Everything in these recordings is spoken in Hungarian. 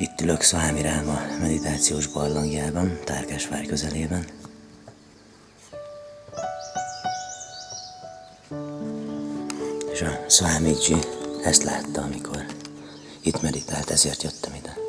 Itt ülök Szvámiráma meditációs barlangjában, Tárkásvár közelében. És a Swamiji ezt látta, amikor itt meditált, ezért jöttem ide.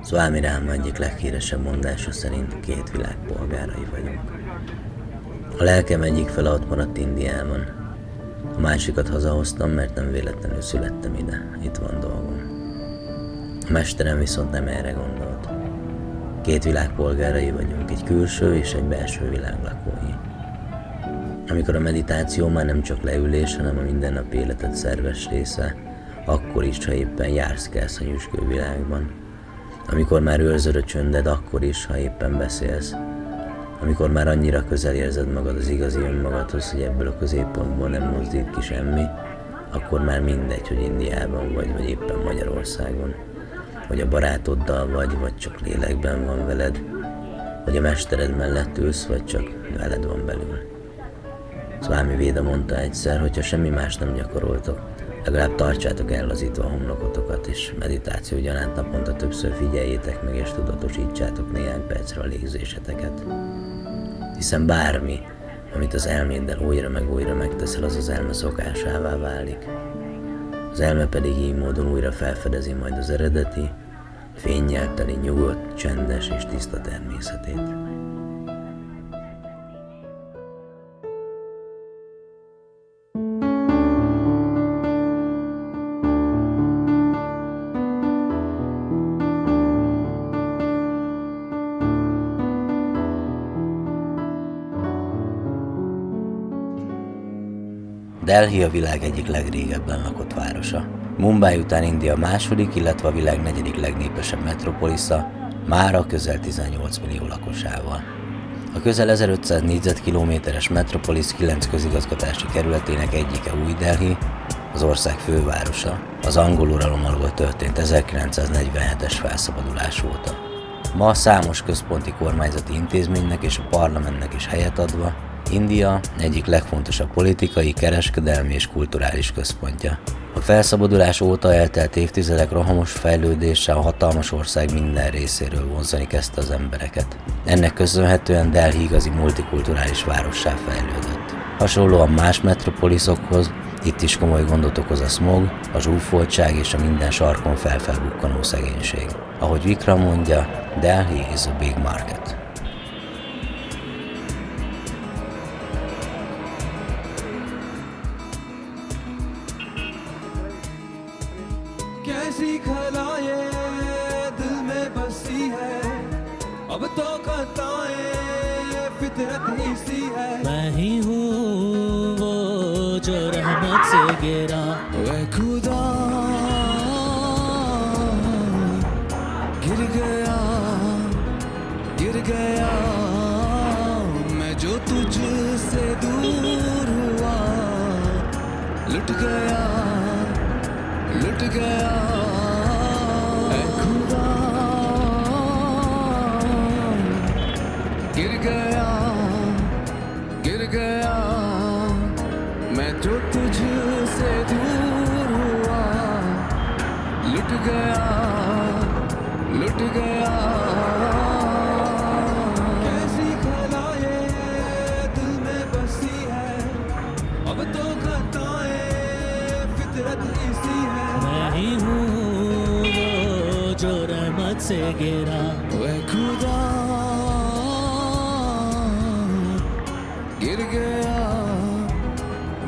Szvámiráma egyik leghíresebb mondása szerint két világ polgárai vagyunk. A lelkem egyik fele ott maradt Indiában. A másikat hazahoztam, mert nem véletlenül születtem ide. Itt van dolgom. A mesterem viszont nem erre gondolt. Két világ polgárai vagyunk, egy külső és egy belső világ lakói. Amikor a meditáció már nem csak leülés, hanem a mindennapi életed szerves része, akkor is, ha éppen jársz-kelsz a nyüzsgő világban. Amikor már őrzöd a csöndet, akkor is, ha éppen beszélsz. Amikor már annyira közel érzed magad az igazi önmagadhoz, hogy ebből a középpontból nem mozdít ki semmi, akkor már mindegy, hogy Indiában vagy éppen Magyarországon. Hogy a barátoddal vagy csak lélekben van veled, hogy a mestered mellett ülsz, vagy csak veled van belül. Swami Veda mondta egyszer, hogyha semmi más nem gyakoroltok, legalább tartsátok ellazítva a homlokotokat, és meditáció gyanánt naponta többször figyeljétek meg, és tudatosítsátok néhány percre a légzéseteket. Hiszen bármi, amit az elméddel újra meg újra megteszel, az az elme szokásává válik. Az elme pedig így módon újra felfedezi majd az eredeti, fénnyel teli, nyugodt, csendes és tiszta természetét. Delhi a világ egyik legrégebben lakott városa. Mumbai után India második, illetve a világ negyedik legnépesebb metropolisza, mára közel 18 millió lakosával. A közel 1500 négyzetkilométeres metropolis 9 közigazgatási kerületének egyike Új Delhi, az ország fővárosa, az angol uralom alól történt 1947-es felszabadulás óta. Ma számos központi kormányzati intézménynek és a parlamentnek is helyet adva, India egyik legfontosabb politikai, kereskedelmi és kulturális központja. A felszabadulás óta eltelt évtizedek rohamos fejlődése a hatalmas ország minden részéről vonzani kezdte az embereket. Ennek köszönhetően Delhi igazi multikulturális várossá fejlődött. Hasonlóan más metropoliszokhoz, itt is komoly gondot okoz a smog, a zsúfoltság és a minden sarkon felbukkanó szegénység. Ahogy Vikram mondja, Delhi is a big market. कैसी खलाए दिल में बसी है अब तो खताएं फितरत ही सी है मैं ही हूँ वो जो रहमत से गिरा वे खुदा गिर गया मैं जो तुझसे दूर हुआ लुट गया ऐ खुदा गिर गया मैं जो तुझसे दूर हुआ लुट गया कैसी खलाए दिल में बसी है अब तो खताएं फितरत इसी है मैं ही हूँ वो जो रहमत से गिरा वे खुदा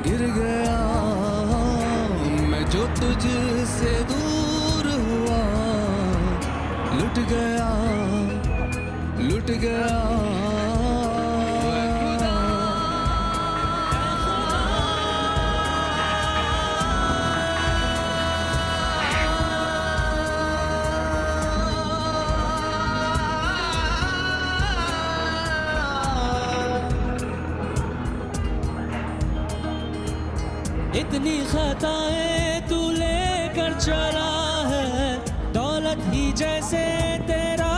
गिर गया मैं जो तुझसे दूर हुआ लुट गया इतनी खताएं तू लेकर चला है, दौलत ही जैसे तेरा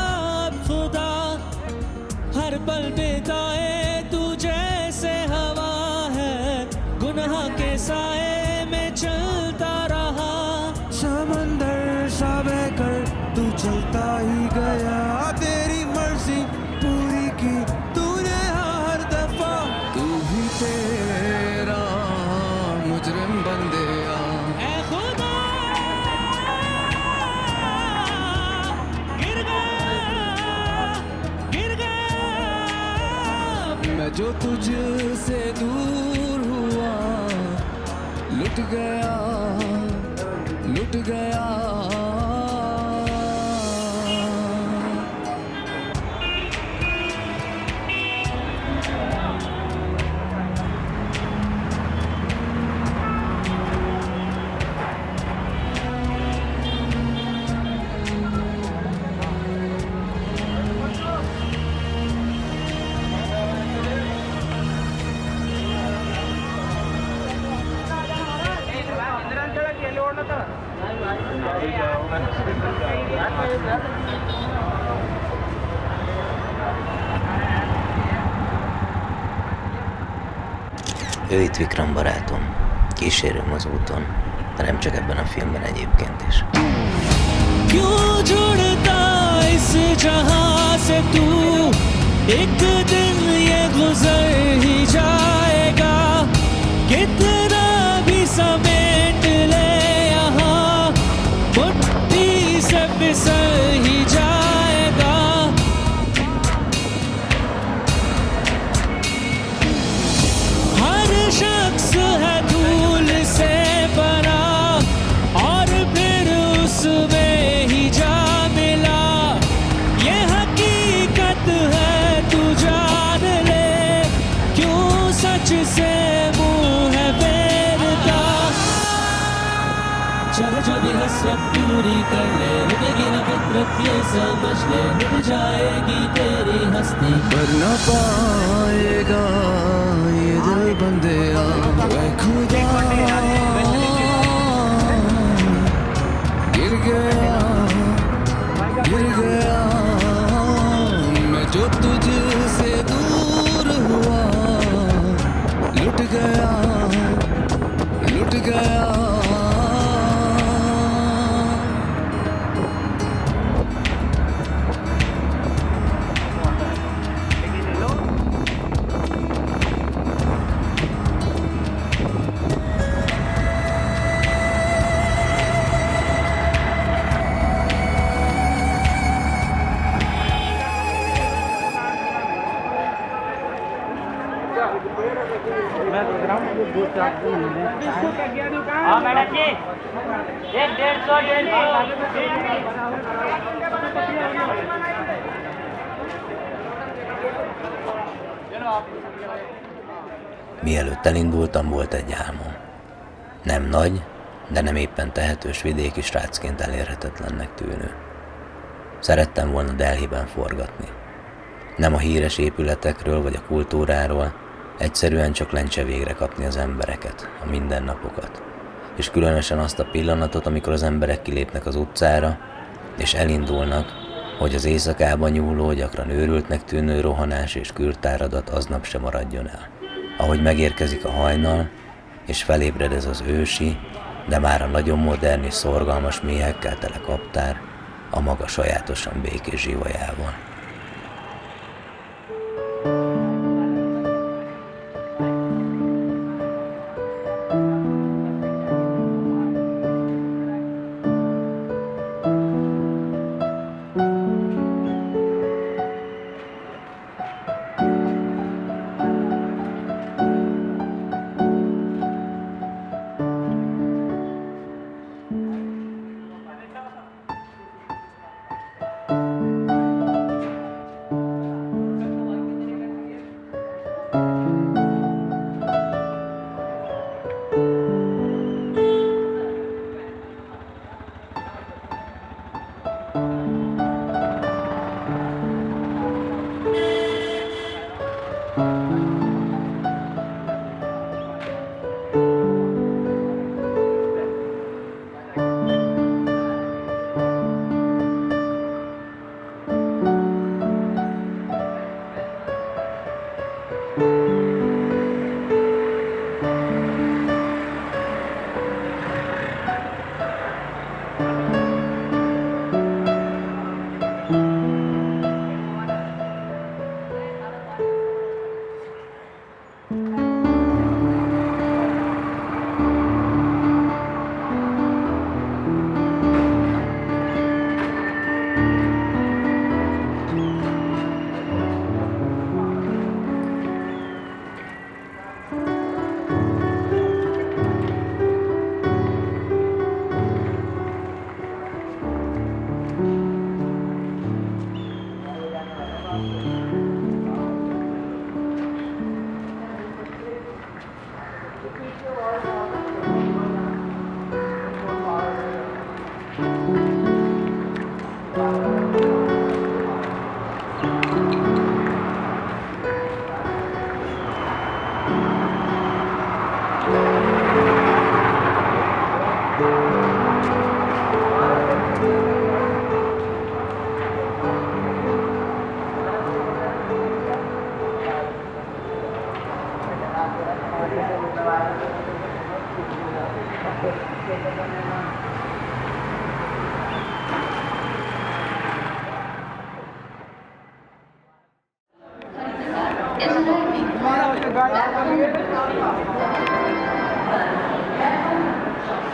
अब खुदा। हर पल बिताए तू जैसे हवा है, गुनाह के साए में चलता रहा। समंदर सा बहकर तू चलता ही गया, तेरी मर्जी पूरी की तूने हर दफा। तू भी तेरा मुजरिम बंदे ऐ खुदा गिर गया मैं जो तुझसे दूर हुआ, लुट गया लुट गया। Ő itt Vikram barátom, kísérőm az úton, de nem csak ebben a filmben egyébként is. क्यों जुड़ता इस जहां से तू, एक दिन ये गुजर ही जाएगा। कितना भी समेट ले यहाँ, मुट्ठी से फिसल ही जाएगा। हर शख्स है धूल से बना, और फिर उसमें ही जा मिला। ये हकीकत है तू जान ले, क्यों सच से मुंह है फेरता। चाहे जो भी हसरत पूरी कर ले, रुकेगी ना फितरत ये समझ ले, मिट जाएगी तेरी हस्ती। पर न पाएगा ये दिल बंदेया, ऐ खुदा गिर गया मैं जो तुझसे दूर हुआ, लुट गया लुट गया। हाँ मैडम जी, 150-150. Mielőtt elindultam, volt egy álmom. Nem nagy, de nem éppen tehetős vidéki srácként elérhetetlennek tűnő. Szerettem volna Delhiben forgatni. Nem a híres épületekről vagy a kultúráról, egyszerűen csak lencse végre kapni az embereket, a mindennapokat. És különösen azt a pillanatot, amikor az emberek kilépnek az utcára, és elindulnak, hogy az éjszakában nyúló, gyakran őrültnek tűnő rohanás és kürtáradat aznap sem maradjon el. Ahogy megérkezik a hajnal, és felébred ez az ősi, de már a nagyon modern és szorgalmas méhekkel tele kaptár, a maga sajátosan békés zsivajával.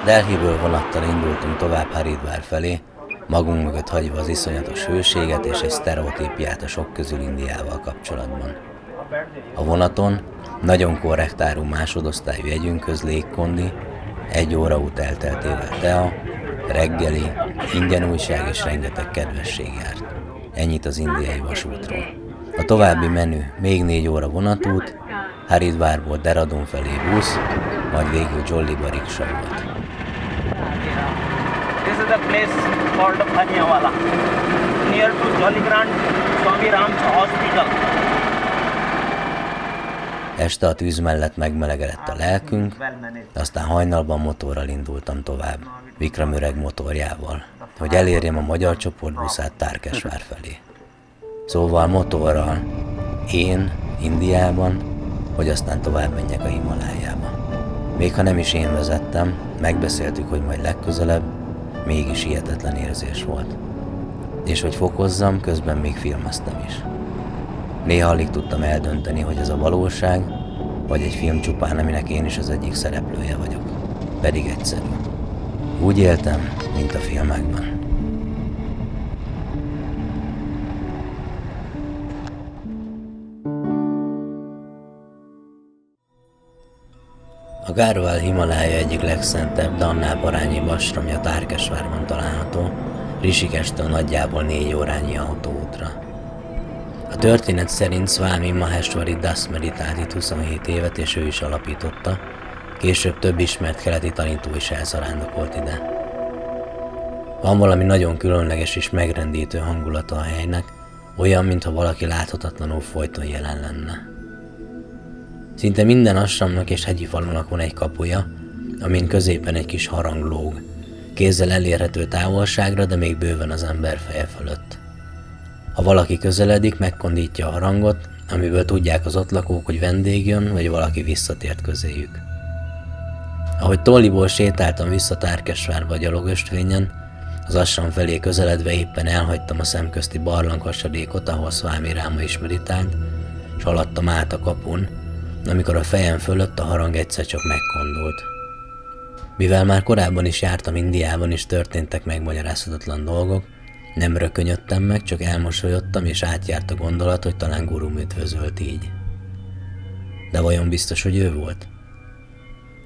Delhiből vonattal indultunk tovább Haridwar felé, magunk mögött hagyva az iszonyatos hőséget és egy sztereotípiát a sok közül Indiával kapcsolatban. A vonaton nagyon korrekt áru másodosztályú jegyünkhöz légkondi, 1 óra út elteltével tea, reggeli, ingyen újság és rengeteg kedvesség járt. Ennyit az indiai vasútról. A további menü még 4 óra vonatút, Haridwarból Dehradun felé busz, majd végül Jolliba riksa volt. This is the place called Bhaniawala, near to Jolligrant Swami Ram's Hospital. Este a tűz mellett megmelegedett a lelkünk, aztán hajnalban motorral indultam tovább, Vikram öreg motorjával, hogy elérjem a magyar csoport buszát Tarkesvár felé. Szóval motorral, én Indiában, hogy aztán tovább menjek a Himalájába. Még ha nem is én vezettem, megbeszéltük, hogy majd legközelebb, mégis hihetetlen érzés volt. És hogy fokozzam, közben még filmeztem is. Néha alig tudtam eldönteni, hogy ez a valóság, vagy egy film csupán, aminek én is az egyik szereplője vagyok. Pedig egyszerű. Úgy éltem, mint a filmekben. A Garhwal Himalája egyik legszentebb Danna-parányi vasramja Tarkesvárban található, Rishikestől nagyjából 4 órányi autóútra. A történet szerint Swami Maheshwari Das meditált itt 27 évet, és ő is alapította, később több ismert keleti tanító is elszarándokolt ide. Van valami nagyon különleges és megrendítő hangulata a helynek, olyan, mintha valaki láthatatlanul folyton jelen lenne. Szinte minden asramnak és hegyi falunak van egy kapuja, amin középen egy kis harang lóg, kézzel elérhető távolságra, de még bőven az ember feje fölött. Ha valaki közeledik, megkondítja a harangot, amiből tudják az ott lakók, hogy vendég jön, vagy valaki visszatért közéjük. Ahogy Tolliból sétáltam vissza Tarkesvárba a gyalogöstvényen, az ashram felé közeledve éppen elhagytam a szemközti barlanghasadékot, ahol Swami Rama is meditált, s haladtam át a kapun, amikor a fejem fölött a harang egyszer csak megkondult. Mivel már korábban is jártam Indiában, és történtek megmagyarázhatatlan dolgok, nem rökönyödtem meg, csak elmosolyodtam, és átjárt a gondolat, hogy talán Gurum üdvözölt így. De vajon biztos, hogy ő volt?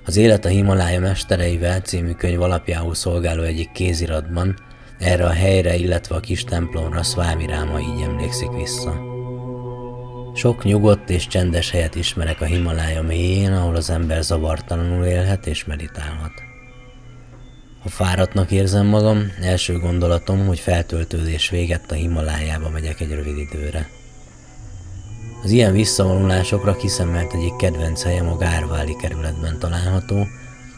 Az Élet a Himalája mestereivel című könyv alapjául szolgáló egyik kéziratban erre a helyre, illetve a kis templomra Swami Rama így emlékszik vissza. Sok nyugodt és csendes helyet ismerek a Himalája mélyén, ahol az ember zavartalanul élhet és meditálhat. Ha fáradtnak érzem magam, első gondolatom, hogy feltöltődés végett a Himalájába megyek egy rövid időre. Az ilyen visszavonulásokra kiszemelt egyik kedvenc helyem a Garhwali kerületben található,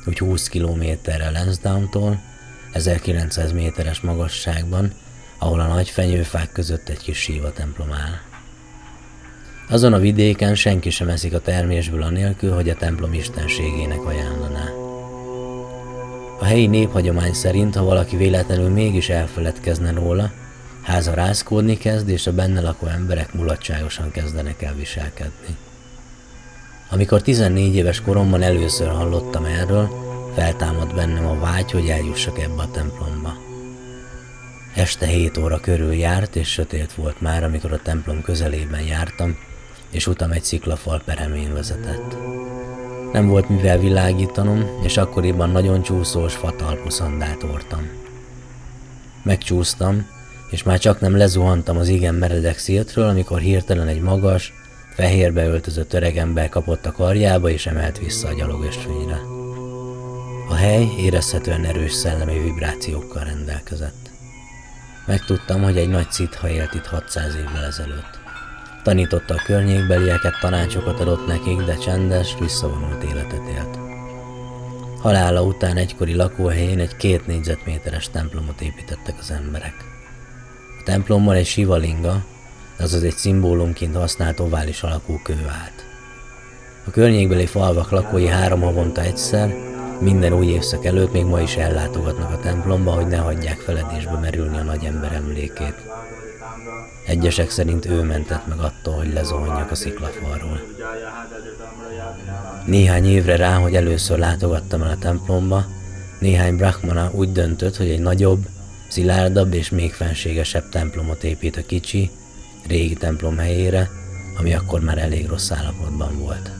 úgy 20 kilométerre Lansdowntól, 1900 méteres magasságban, ahol a nagy fenyőfák között egy kis síva templom áll. Azon a vidéken senki sem eszik a termésből anélkül, hogy a templom istenségének ajánlaná. A helyi néphagyomány szerint, ha valaki véletlenül mégis elfeledkezne róla, háza rázkódni kezd, és a benne lakó emberek mulatságosan kezdenek el viselkedni. Amikor 14 éves koromban először hallottam erről, feltámadt bennem a vágy, hogy eljussak ebbe a templomba. Este 7 óra körül járt, és sötét volt már, amikor a templom közelében jártam, és utam egy sziklafal peremén vezetett. Nem volt mivel világítanom, és akkoriban nagyon csúszós fatalpú szandált hordtam. Megcsúsztam, és már csak nem lezuhantam az igen meredek szirtről, amikor hirtelen egy magas, fehérbe öltözött öregember kapott a karjába, és emelt vissza a gyalogösvényre. A hely érezhetően erős szellemi vibrációkkal rendelkezett. Megtudtam, hogy egy nagy szitha élt itt 600 évvel ezelőtt. Tanította a környékbelieket, tanácsokat adott nekik, de csendes, visszavonult életet élt. Halála után egykori lakóhelyén egy 2 négyzetméteres templomot építettek az emberek. A templomban egy sivalinga, azaz egy szimbólumként használt ovális alakú kő állt. A környékbeli falvak lakói 3 havonta egyszer, minden új évszak előtt még ma is ellátogatnak a templomba, hogy ne hagyják feledésbe merülni a nagy ember emlékét. Egyesek szerint ő mentett meg attól, hogy lezuhanjak a sziklafalról. Néhány évre rá, hogy először látogattam el a templomba, néhány brahmana úgy döntött, hogy egy nagyobb, szilárdabb és még fenségesebb templomot épít a kicsi, régi templom helyére, ami akkor már elég rossz állapotban volt.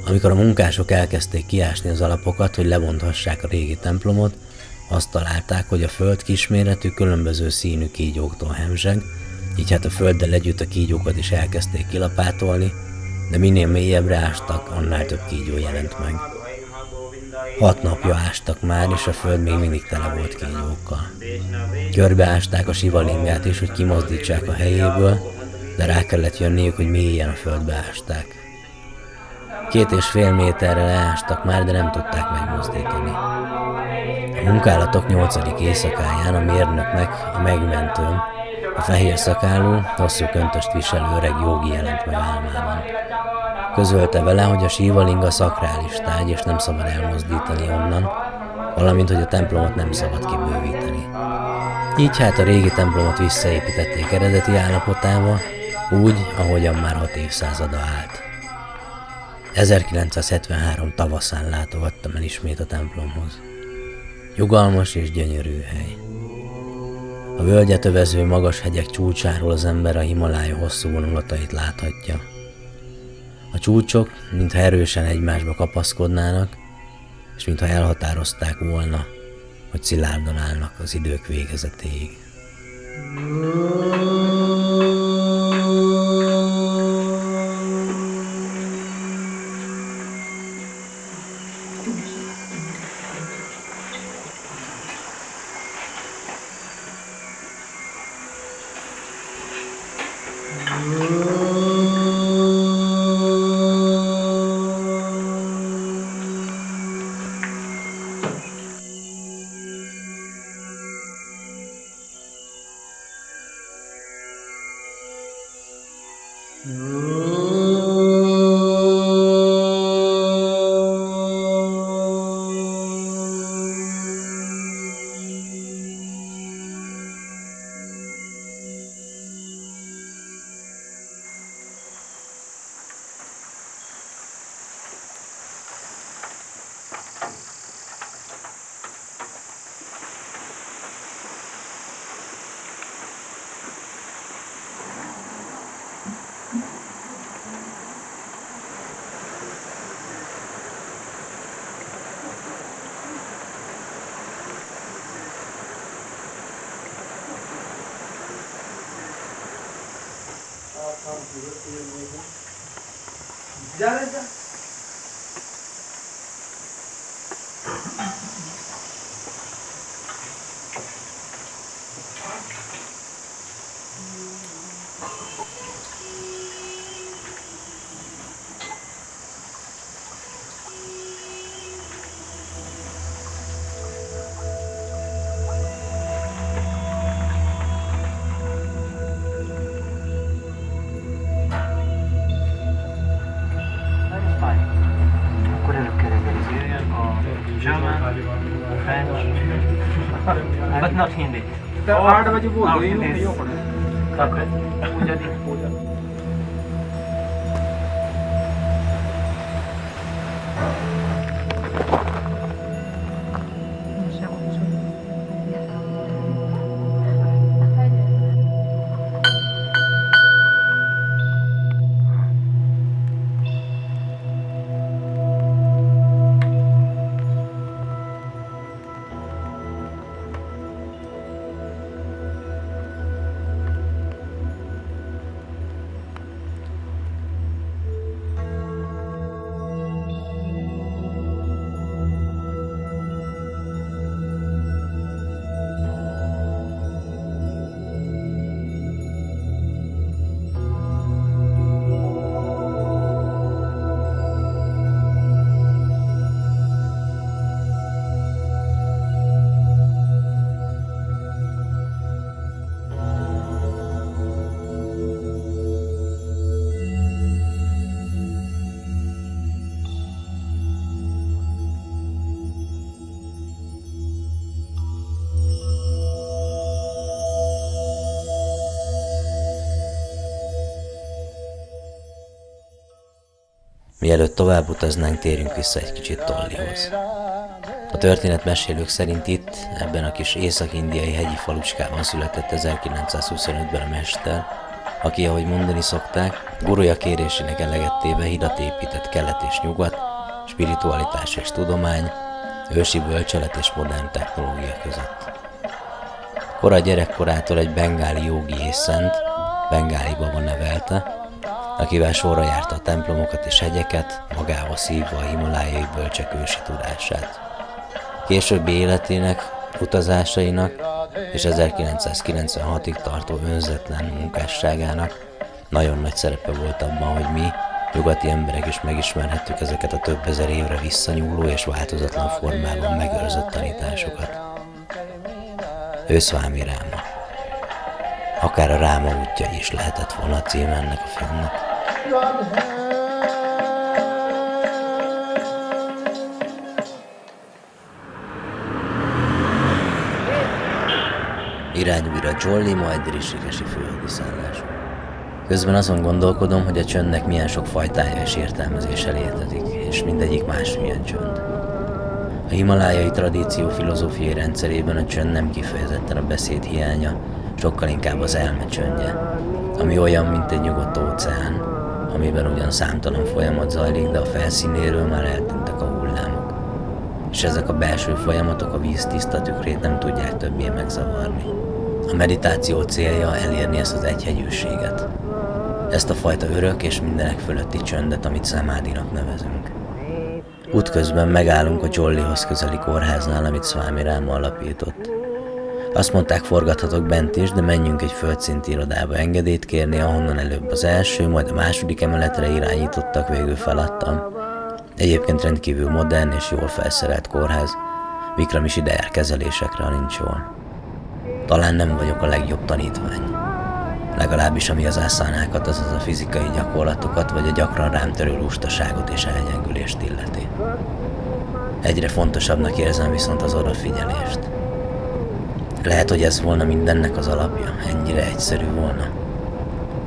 Amikor a munkások elkezdték kiásni az alapokat, hogy lebonthassák a régi templomot, azt találták, hogy a föld kisméretű, különböző színű kígyóktól hemzseg, így hát a földdel együtt a kígyókat is elkezdték kilapátolni, de minél mélyebbre ástak, annál több kígyó jelent meg. 6 napja ástak már, és a föld még mindig tele volt kígyókkal. Körbeásták a sivalingát is, hogy kimozdítsák a helyéből, de rá kellett jönniük, hogy mélyen a földbe ásták. 2,5 méterre leástak már, de nem tudták megmozdítani. A munkálatok 8. éjszakáján a mérnöknek, a megmentőn, a fehér szakállú, hosszú köntöst viselő öreg jógi jelent meg álmában. Közölte vele, hogy a sívalinga szakrális tárgy, és nem szabad elmozdítani onnan, valamint, hogy a templomot nem szabad kibővíteni. Így hát a régi templomot visszaépítették eredeti állapotába, úgy, ahogyan már 6 évszázada állt. 1973 tavaszán látogattam el ismét a templomhoz. Nyugalmas és gyönyörű hely. A völgyet övező magas hegyek csúcsáról az ember a Himalája hosszú vonulatait láthatja. A csúcsok, mintha erősen egymásba kapaszkodnának, és mintha elhatározták volna, hogy szilárdan állnak az idők végezetéig. Akkor előbb kell German, French, but not Hindi. 8 बजे बोल दो Hindi ये is- यो पड़े Okay. पूजा दी पूजा Mielőtt tovább utaznánk, térjünk vissza egy kicsit Tollihoz. A történetmesélők szerint itt, ebben a kis észak-indiai hegyi falucskában született 1925-ben a mester, aki, ahogy mondani szokták, gurúja kérésének eleget téve hidat épített kelet és nyugat, spiritualitás és tudomány, ősi bölcselet és modern technológia között. Kora gyerekkorától egy bengáli jógi és szent, bengáli baba nevelte, akivel sorra járta a templomokat és hegyeket, magával szívva a himalájai bölcsek ősi tudását. Későbbi életének, utazásainak és 1996-ig tartó önzetlen munkásságának nagyon nagy szerepe volt abban, hogy mi, nyugati emberek is megismerhettük ezeket a több ezer évre visszanyúló és változatlan formában megőrzött tanításokat. Ő Swami Rama. Akár a Ráma útja is lehetett volna a címe ennek a filmnek. Irány újra Jolly, majd Rishikesi főhadiszállás. Közben azon gondolkodom, hogy a csöndnek milyen sok fajtája és értelmezése létezik, és mindegyik másmilyen csönd. A himalájai tradíció filozófiai rendszerében a csönd nem kifejezetten a beszéd hiánya, sokkal inkább az elme csöndje, ami olyan, mint egy nyugodt óceán, amiben ugyan számtalan folyamat zajlik, de a felszínéről már eltűntek a hullámok. És ezek a belső folyamatok a víz tiszta tükrét nem tudják többé megzavarni. A meditáció célja elérni ezt az egyhegyűséget. Ezt a fajta örök és mindenek fölötti csöndet, amit samádinak nevezünk. Útközben megállunk a Jollyhoz közeli kórháznál, amit Swami Rama alapított. Azt mondták, forgathatok bent is, de menjünk egy földszinti irodába engedélyt kérni, ahonnan előbb az első, majd a második emeletre irányítottak, végül feladtam. Egyébként rendkívül modern és jól felszerelt kórház, Vikram is ide jár kezelésekre, ha nincs jól. Talán nem vagyok a legjobb tanítvány. Legalábbis ami az aszánákat, azaz a fizikai gyakorlatokat, vagy a gyakran rám törő lustaságot és elgyengülést illeti. Egyre fontosabbnak érzem viszont az odafigyelést. Lehet, hogy ez volna mindennek az alapja, ennyire egyszerű volna.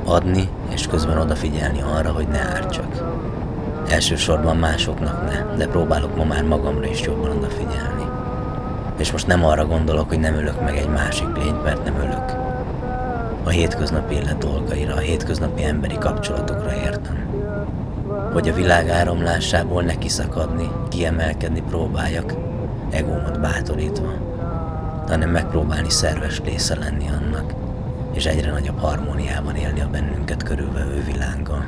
Adni, és közben odafigyelni arra, hogy ne ártsak. Elsősorban másoknak ne, de próbálok ma már magamra is jobban odafigyelni. És most nem arra gondolok, hogy nem ölök meg egy másik lényt, mert nem ölök. A hétköznapi élet dolgaira, a hétköznapi emberi kapcsolatokra értem. Hogy a világ áramlásából ne kiszakadni, kiemelkedni próbáljak, egómat bátorítva, hanem megpróbálni szerves része lenni annak, és egyre nagyobb harmóniában élni a bennünket körülvevő világgal.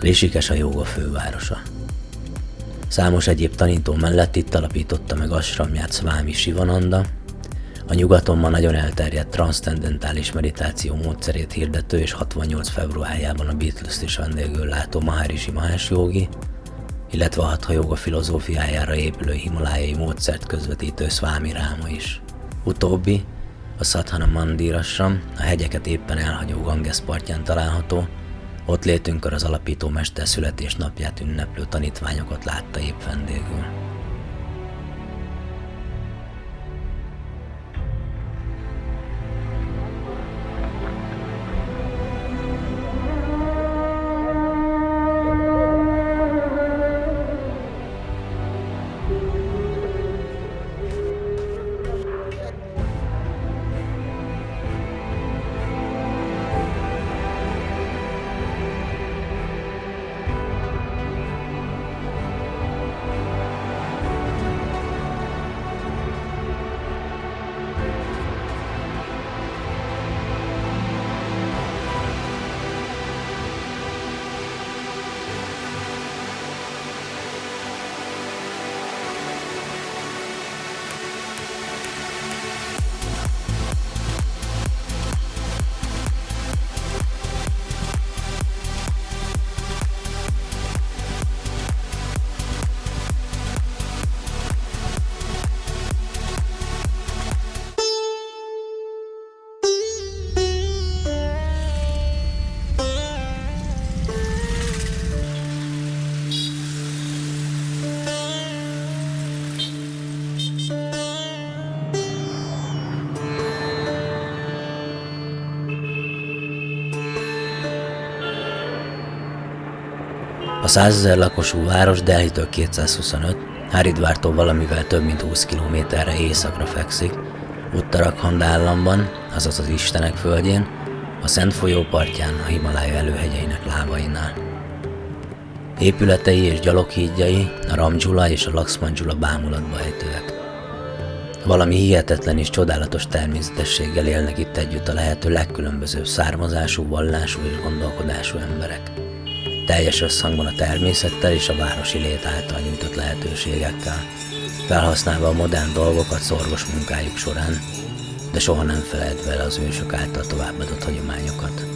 Rishikesh a jóga fővárosa. Számos egyéb tanító mellett itt alapította meg asramját Swami Shivananda, a nyugaton ma nagyon elterjedt transzcendentális meditáció módszerét hirdető és 68 februárjában a Beatles-t is vendégül látó Maharishi Mahesh Yogi, illetve a Hatha jóga filozófiájára épülő himalájai módszert közvetítő Swami Rama is. Utóbbi, a Sadhana Mandir Ashram, a hegyeket éppen elhagyó Ganges partján található, ott létünkkor az alapító mester születésnapját ünneplő tanítványokat látta épp vendégül. A 100 000 lakosú város Delhitől 225, Haridvártól valamivel több mint 20 kilométerre északra fekszik, Uttarakhand államban, azaz az Istenek földjén, a Szent folyó partján, a Himalája előhegyeinek lábainál. Épületei és gyaloghídjai a Ramdzsula és a Laxmandzsula bámulatba ejtőek. Valami hihetetlen és csodálatos természetességgel élnek itt együtt a lehető legkülönbözőbb származású, vallású és gondolkodású emberek. Teljes összhangban a természettel és a városi lét által nyújtott lehetőségekkel, felhasználva a modern dolgokat szorgos munkájuk során, de soha nem feledve el az ősök által továbbadott hagyományokat.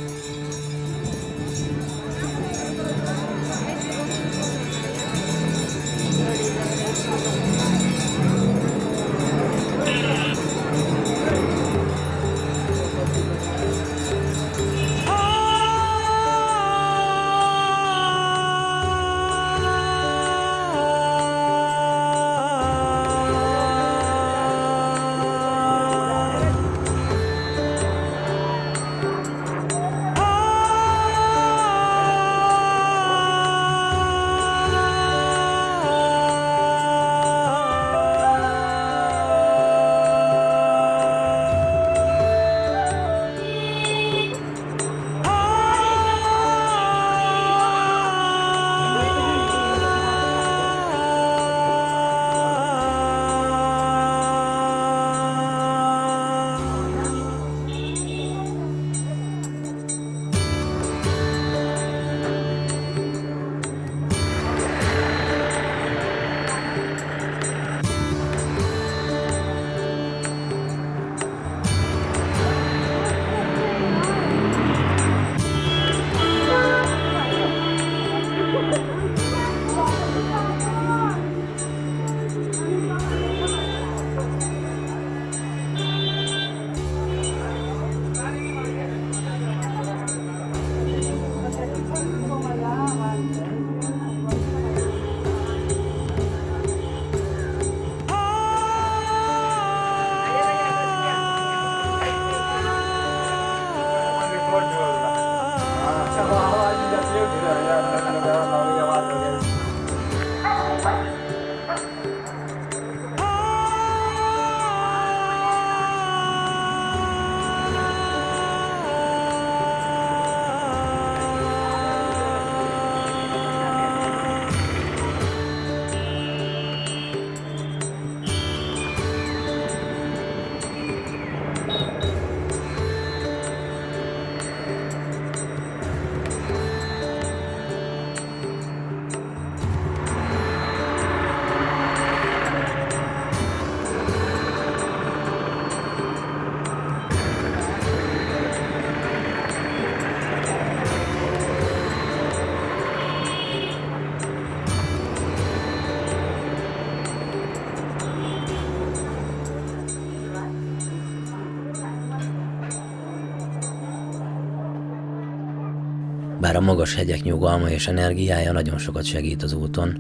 Bár a magas hegyek nyugalma és energiája nagyon sokat segít az úton,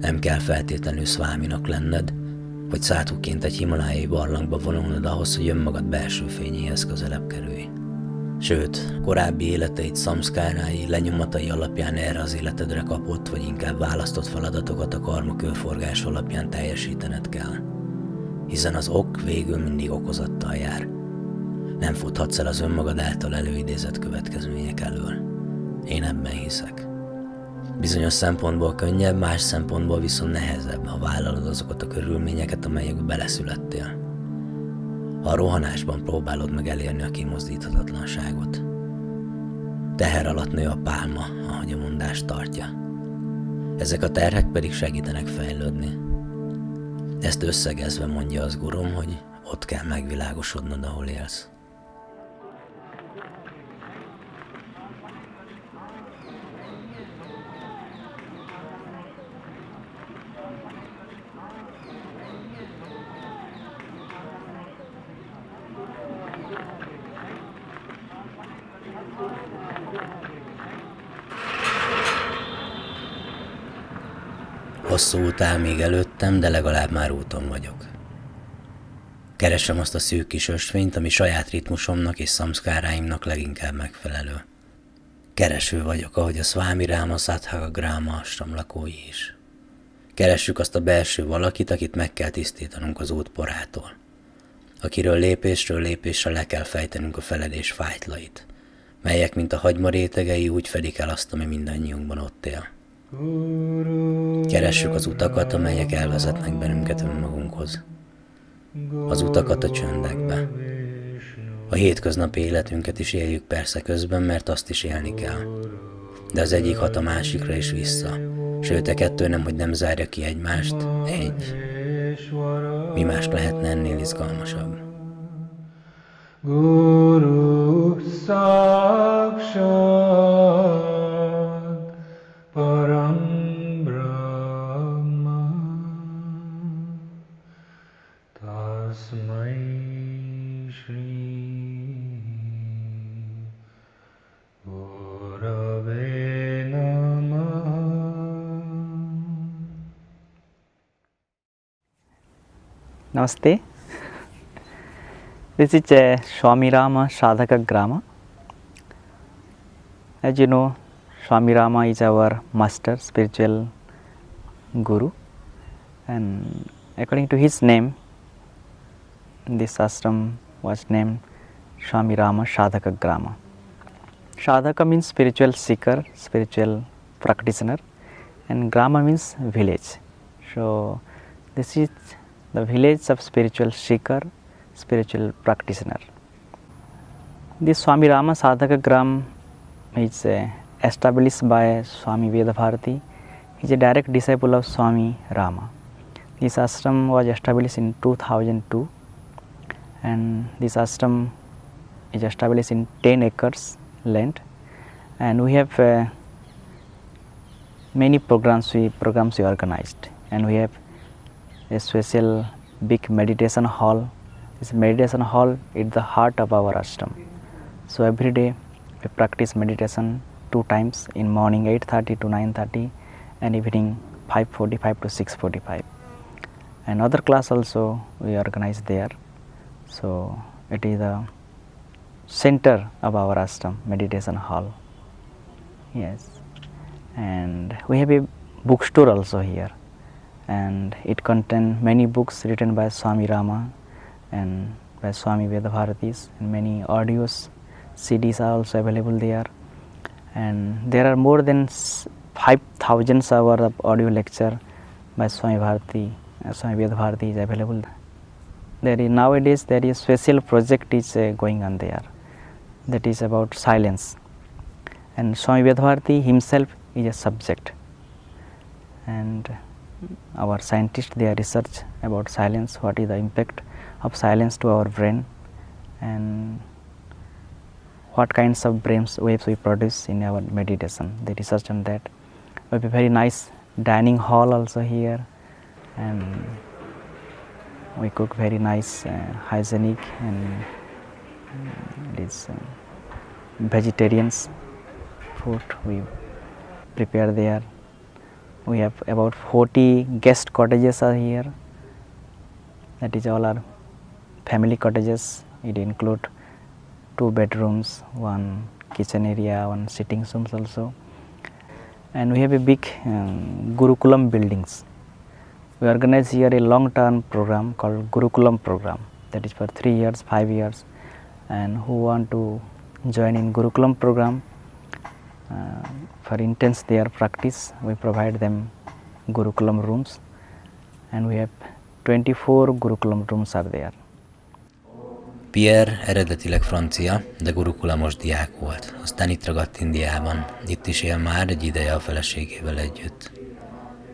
nem kell feltétlenül szváminak lenned, vagy száthuként egy himalájai barlangba vonulnod ahhoz, hogy önmagad belső fényéhez közelebb kerülj. Sőt, korábbi életeid szamszkárái, lenyomatai alapján erre az életedre kapott, vagy inkább választott feladatokat a karma körforgás alapján teljesítened kell. Hiszen az ok végül mindig okozattal jár. Nem futhatsz el az önmagad által előidézett következmények elől. Én ebben hiszek. Bizonyos szempontból könnyebb, más szempontból viszont nehezebb, ha vállalod azokat a körülményeket, amelyekbe beleszülettél. Ha a rohanásban próbálod meg elérni a kimozdíthatatlanságot. Teher alatt nő a pálma, ahogy a mondás tartja. Ezek a terhek pedig segítenek fejlődni. Ezt összegezve mondja az gurum, hogy ott kell megvilágosodnod, ahol élsz. Hosszú út áll még előttem, de legalább már úton vagyok. Keresem azt a szűk kis ösvényt, ami saját ritmusomnak és szamszkáráimnak leginkább megfelelő. Kereső vagyok, ahogy a Swami Rama Sadhaka Grama Ashram lakói is. Keressük azt a belső valakit, akit meg kell tisztítanunk az út porától. Akiről lépésről lépésre le kell fejtenünk a feledés fájtlait, melyek, mint a hagyma rétegei, úgy fedik el azt, ami mindannyiunkban ott él. Keressük az utakat, amelyek elvezetnek bennünket önmagunkhoz. Az utakat a csöndekbe. A hétköznapi életünket is éljük persze közben, mert azt is élni kell. De az egyik hat a másikra is vissza. Sőt, a kettő nem, hogy nem zárja ki egymást, egy. Mi más lehetne ennél izgalmasabb? Guru Sakshat Param Brahma Tasmai Shri Gurave Namah. Namaste. This is Swami Rama Sadhaka Grama. As you know, Swami Rama is our master, spiritual guru, and according to his name, this ashram was named Swami Rama Sadhaka Grama. Sadhaka means spiritual seeker, spiritual practitioner, and Grama means village. So this is the village of spiritual seeker, spiritual practitioner. This Swami Rama Sadhaka Gram is established by Swami Vedabharati. He is a direct disciple of Swami Rama. This ashram was established in 2002, and this ashram is established in 10 acres land, and we have many programs we organized, and we have a special big meditation hall. This meditation hall is the heart of our ashram. So every day we practice meditation 2 times, in morning 8:30 to 9:30 and evening 5:45 to 6:45. And other class also we organize there. So it is the center of our ashram, meditation hall. Yes. And we have a bookstore also here, and it contains many books written by Swami Rama and by Swami Vedabharatis, and many audios, CDs are also available there, and there are more than 5,000 hours of audio lecture by Swami Bharati, Swami Vedabharati is available. Nowadays there is special project is going on there, that is about silence, and Swami Vedabharati himself is a subject, and our scientists, they are research about silence, what is the impact of silence to our brain, and what kinds of brain waves we produce in our meditation. They research on that. We have a very nice dining hall also here, and we cook very nice hygienic and it is vegetarians food we prepare there. We have about 40 guest cottages are here. That is all our family cottages. It include 2 bedrooms, 1 kitchen area, 1 sitting rooms also. And we have a big Gurukulam buildings. We organize here a long-term program called Gurukulam program. That is for 3 years, 5 years. And who want to join in Gurukulam program, for intense their practice, we provide them Gurukulam rooms, and we have 24 Gurukulam rooms are there. Pierre eredetileg francia, de gurukulamos diák volt. Aztán itt ragadt Indiában. Itt is él már egy ideje a feleségével együtt.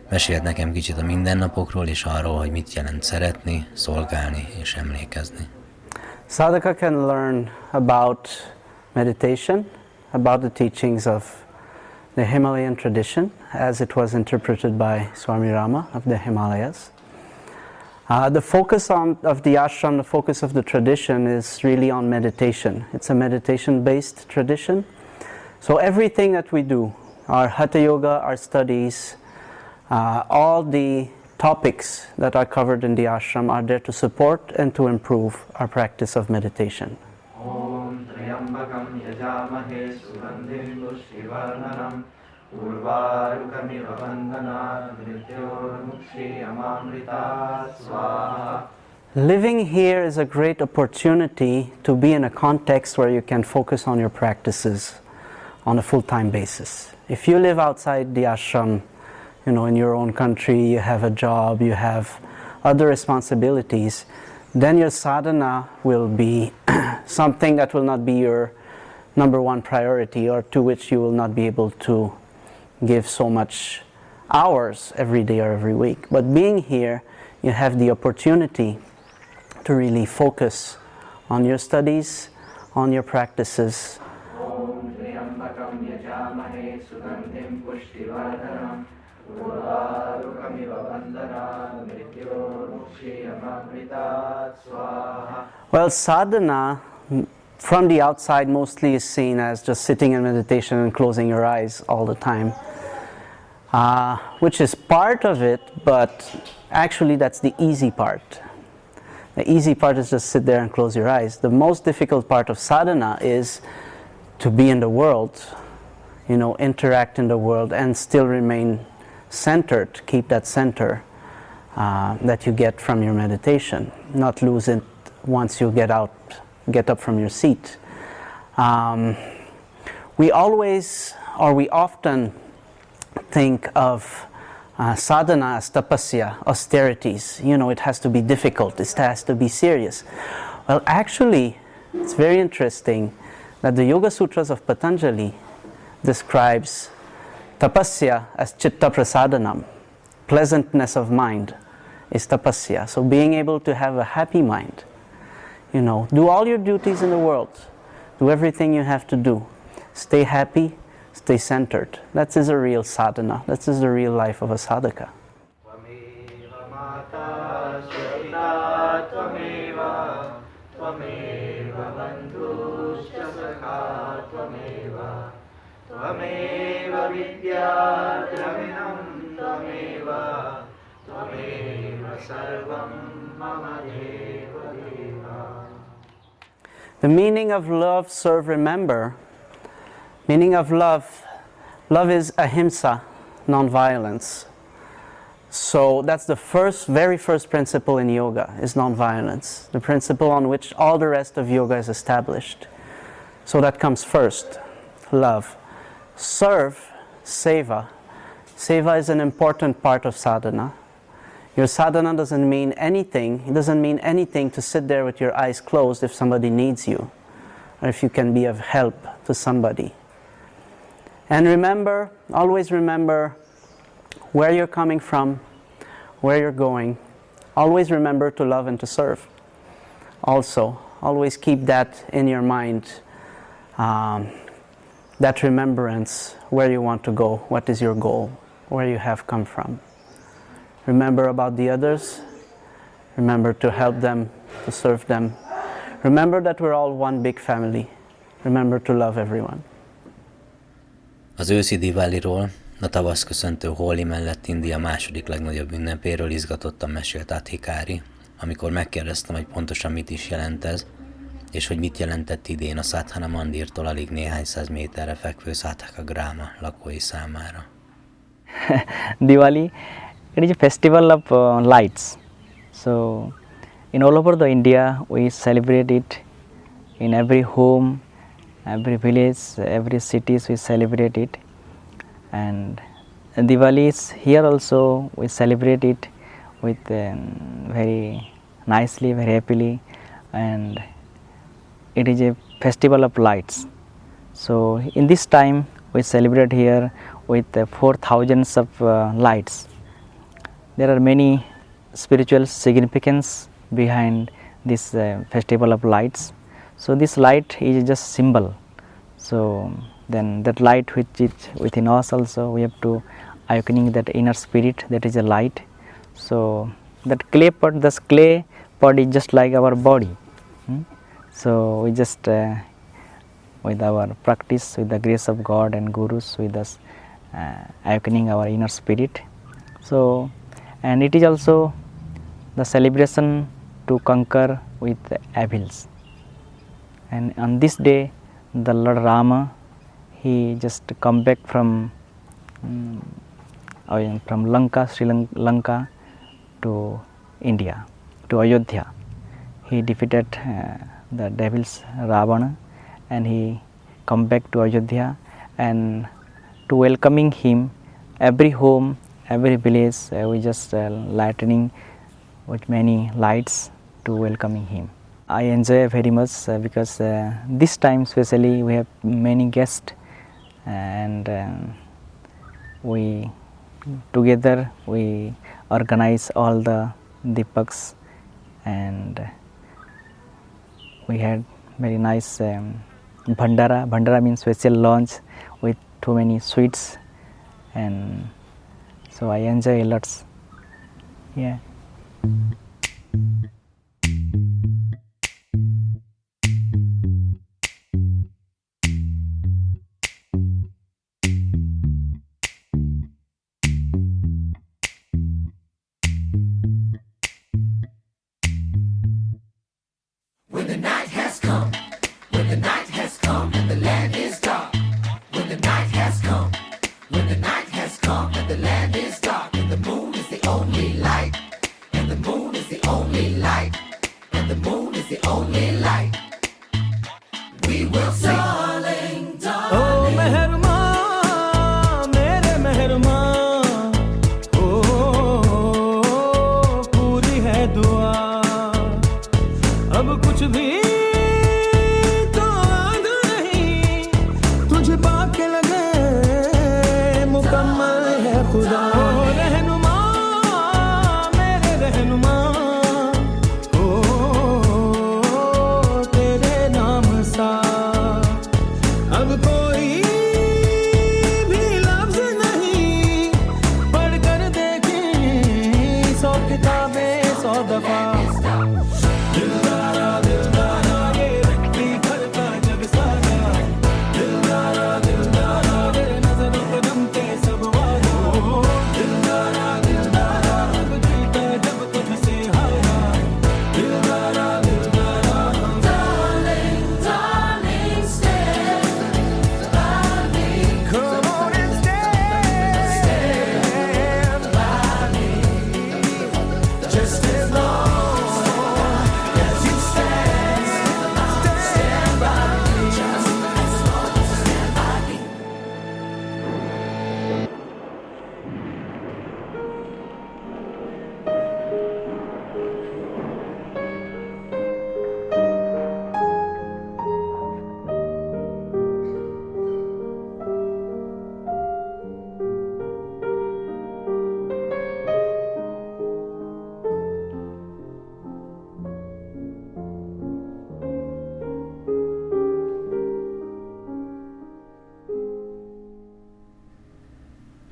Mesélt nekem kicsit a mindennapokról és arról, hogy mit jelent szeretni, szolgálni és emlékezni. Sadhaka can learn about meditation, about the teachings of the Himalayan tradition as it was interpreted by Swami Rama of the Himalayas. The focus of the ashram, the focus of the tradition is really on meditation. It's a meditation-based tradition. So everything that we do, our Hatha Yoga, our studies, all the topics that are covered in the ashram are there to support and to improve our practice of meditation. Om Triyambakam त्र्यम्बकं यजामहे सुगन्धिं पुष्टिवर्धनम् उर्वारुकमिव बन्धनात् मृत्योर्मुक्षीयमामृतात् स्वाहा. Living here is a great opportunity to be in a context where you can focus on your practices on a full-time basis. If you live outside the ashram, in your own country, you have a job, you have other responsibilities, then your sadhana will be something that will not be your number one priority, or to which you will not be able to give so much hours every day or every week. But being here, you have the opportunity to really focus on your studies, on your practices. Well, sadhana from the outside mostly is seen as just sitting in meditation and closing your eyes all the time, which is part of it, but actually that's the easy part. The easy part is just sit there and close your eyes. The most difficult part of sadhana is to be in the world, interact in the world and still remain centered, keep that center that you get from your meditation, not lose it once you get up from your seat. We often think of sadhana as tapasya, austerities. It has to be difficult, it has to be serious. Well, actually, it's very interesting that the Yoga Sutras of Patanjali describes tapasya as chitta prasadanam. Pleasantness of mind is tapasya. So being able to have a happy mind, do all your duties in the world, do everything you have to do, stay happy, stay centered. That is a real sadhana. That is the real life of a sadhaka. The meaning of love, serve, remember. Meaning of love is ahimsa, non-violence. So that's the very first principle in yoga, is non-violence. The principle on which all the rest of yoga is established. So that comes first, love. Serve, seva. Seva is an important part of sadhana. Your sadhana doesn't mean anything. It doesn't mean anything to sit there with your eyes closed if somebody needs you, or if you can be of help to somebody. And remember, always remember where you're coming from, where you're going. Always remember to love and to serve. Also, always keep that in your mind, that remembrance, where you want to go, what is your goal, where you have come from. Remember about the others. Remember to help them, to serve them. Remember that we're all one big family. Remember to love everyone. Az őszi Diwaliról, a tavasz köszöntő Holi mellett India második legnagyobb ünnepéről izgatottan mesélt Adhikari, amikor megkérdeztem, hogy pontosan mit is jelent ez, és hogy mit jelentett idén a Sadhana Mandirtól alig néhány száz méterre fekvő Sathaka Grama lakói számára. Diwali, it is a festival of lights. So, in all over the India, we celebrate it. In every home, every village, every cities, we celebrate it. And Diwali is here also. We celebrate it with very nicely, very happily, and it is a festival of lights. So, in this time, we celebrate here with 4,000 of lights. There are many spiritual significance behind this festival of lights. So this light is just symbol. So then that light which is within us also, we have to awakening that inner spirit, that is a light. So that clay pot, this clay pot is just like our body. So we just with our practice, with the grace of God and Gurus, with us awakening our inner spirit. So, and it is also the celebration to conquer with evils. And on this day, the Lord Rama, he just come back from Lanka, Lanka to India, to Ayodhya. He defeated the devil's Ravana, and he come back to Ayodhya, and to welcoming him, every home, every village, we just lightening with many lights to welcoming him. I enjoy very much because this time especially we have many guests, and we together we organize all the Deepaks, and we had very nice bhandara. Bhandara means special lunch with too many sweets, and so I enjoy a lot. Yeah.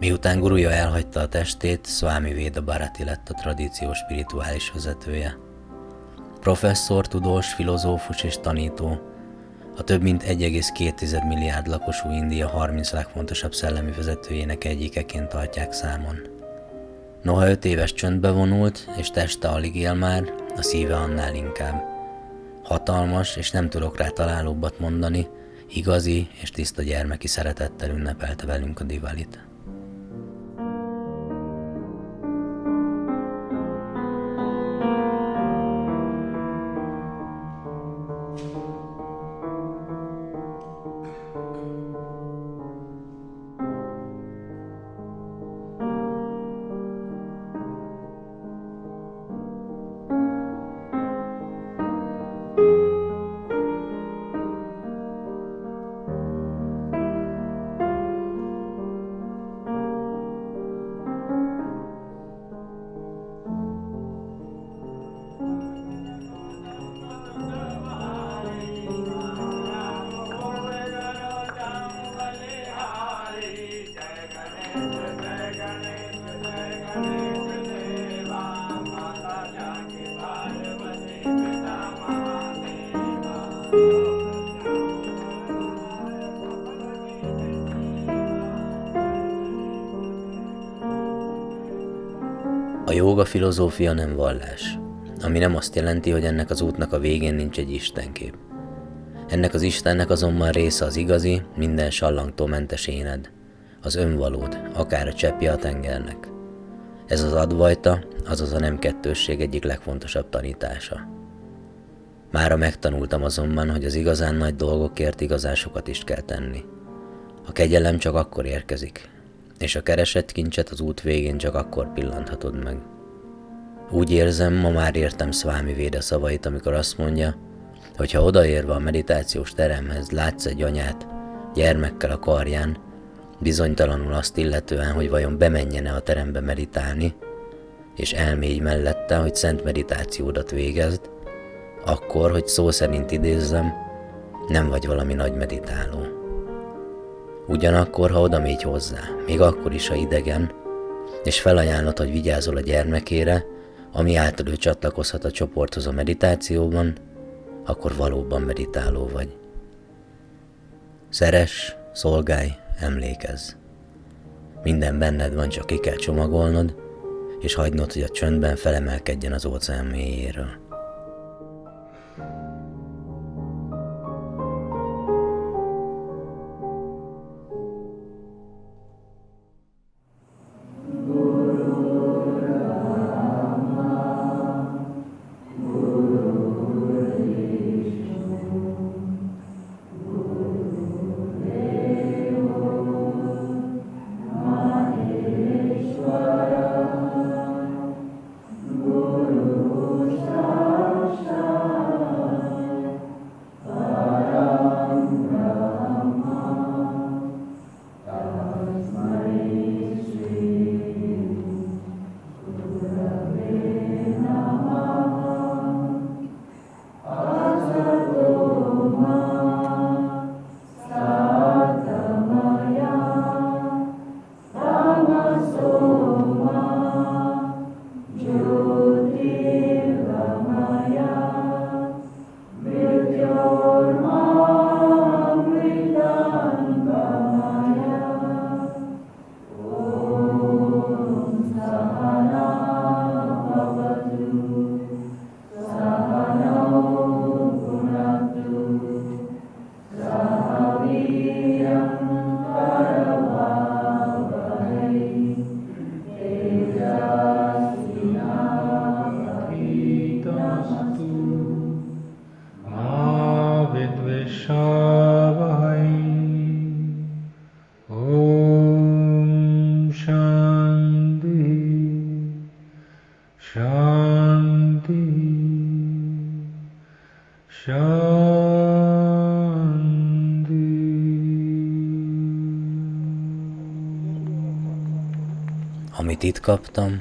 Miután gurúja elhagyta a testét, Swami Veda Bharati lett a tradíció spirituális vezetője. Professzor, tudós, filozófus és tanító, a több mint 1,2 milliárd lakosú India 30 legfontosabb szellemi vezetőjének egyikeként tartják számon. Noha 5 éves csöndbe vonult, és teste alig él már, a szíve annál inkább. Hatalmas, és nem tudok rá találóbbat mondani, igazi és tiszta gyermeki szeretettel ünnepelte velünk a Diwalit. A jóga filozófia nem vallás, ami nem azt jelenti, hogy ennek az útnak a végén nincs egy istenkép. Ennek az Istennek azonban része az igazi, minden sallangtól mentes éned, az önvalód, akár a cseppje a tengernek. Ez az Advaita, azaz a nem kettősség egyik legfontosabb tanítása. Mára megtanultam azonban, hogy az igazán nagy dolgokért igazán sokat is kell tenni. A kegyelem csak akkor érkezik, és a keresett kincset az út végén csak akkor pillanthatod meg. Úgy érzem, ma már értem Swami Veda szavait, amikor azt mondja, hogy ha odaérve a meditációs teremhez látsz egy anyát gyermekkel a karján, bizonytalanul azt illetően, hogy vajon bemenjen-e a terembe meditálni, és elmégy mellette, hogy szent meditációdat végezd, akkor, hogy szó szerint idézzem, nem vagy valami nagy meditáló. Ugyanakkor, ha odamégy hozzá, még akkor is, ha idegen, és felajánlod, hogy vigyázol a gyermekére, ami által ő csatlakozhat a csoporthoz a meditációban, akkor valóban meditáló vagy. Szeress, szolgálj, emlékezz. Minden benned van, csak ki kell csomagolnod, és hagynod, hogy a csöndben felemelkedjen az óceán mélyéről. Amit itt kaptam,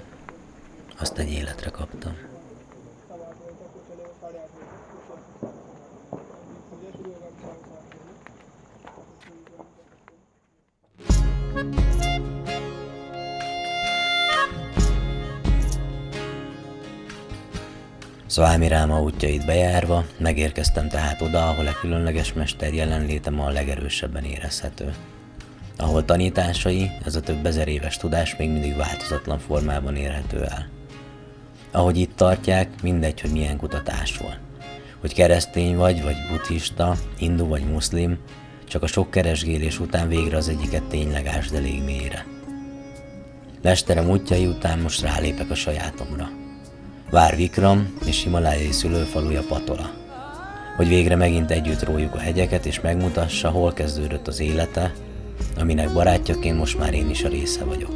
azt egy életre kaptam. Swami Rama útjait bejárva, megérkeztem tehát oda, ahol a különleges mester jelenléte ma a legerősebben érezhető. Ahol tanításai, ez a több ezer éves tudás még mindig változatlan formában érhető el. Ahogy itt tartják, mindegy, hogy milyen kutatásról. Hogy keresztény vagy buddhista, hindu vagy muszlim, csak a sok keresgélés után végre az egyiket tényleg ásd elég mélyre. Mesterem útjai után most rálépek a sajátomra. Vár Vikram és himalájai szülőfaluja Patola. Hogy végre megint együtt rójuk a hegyeket és megmutassa, hol kezdődött az élete, aminek barátjaként most már én is a része vagyok.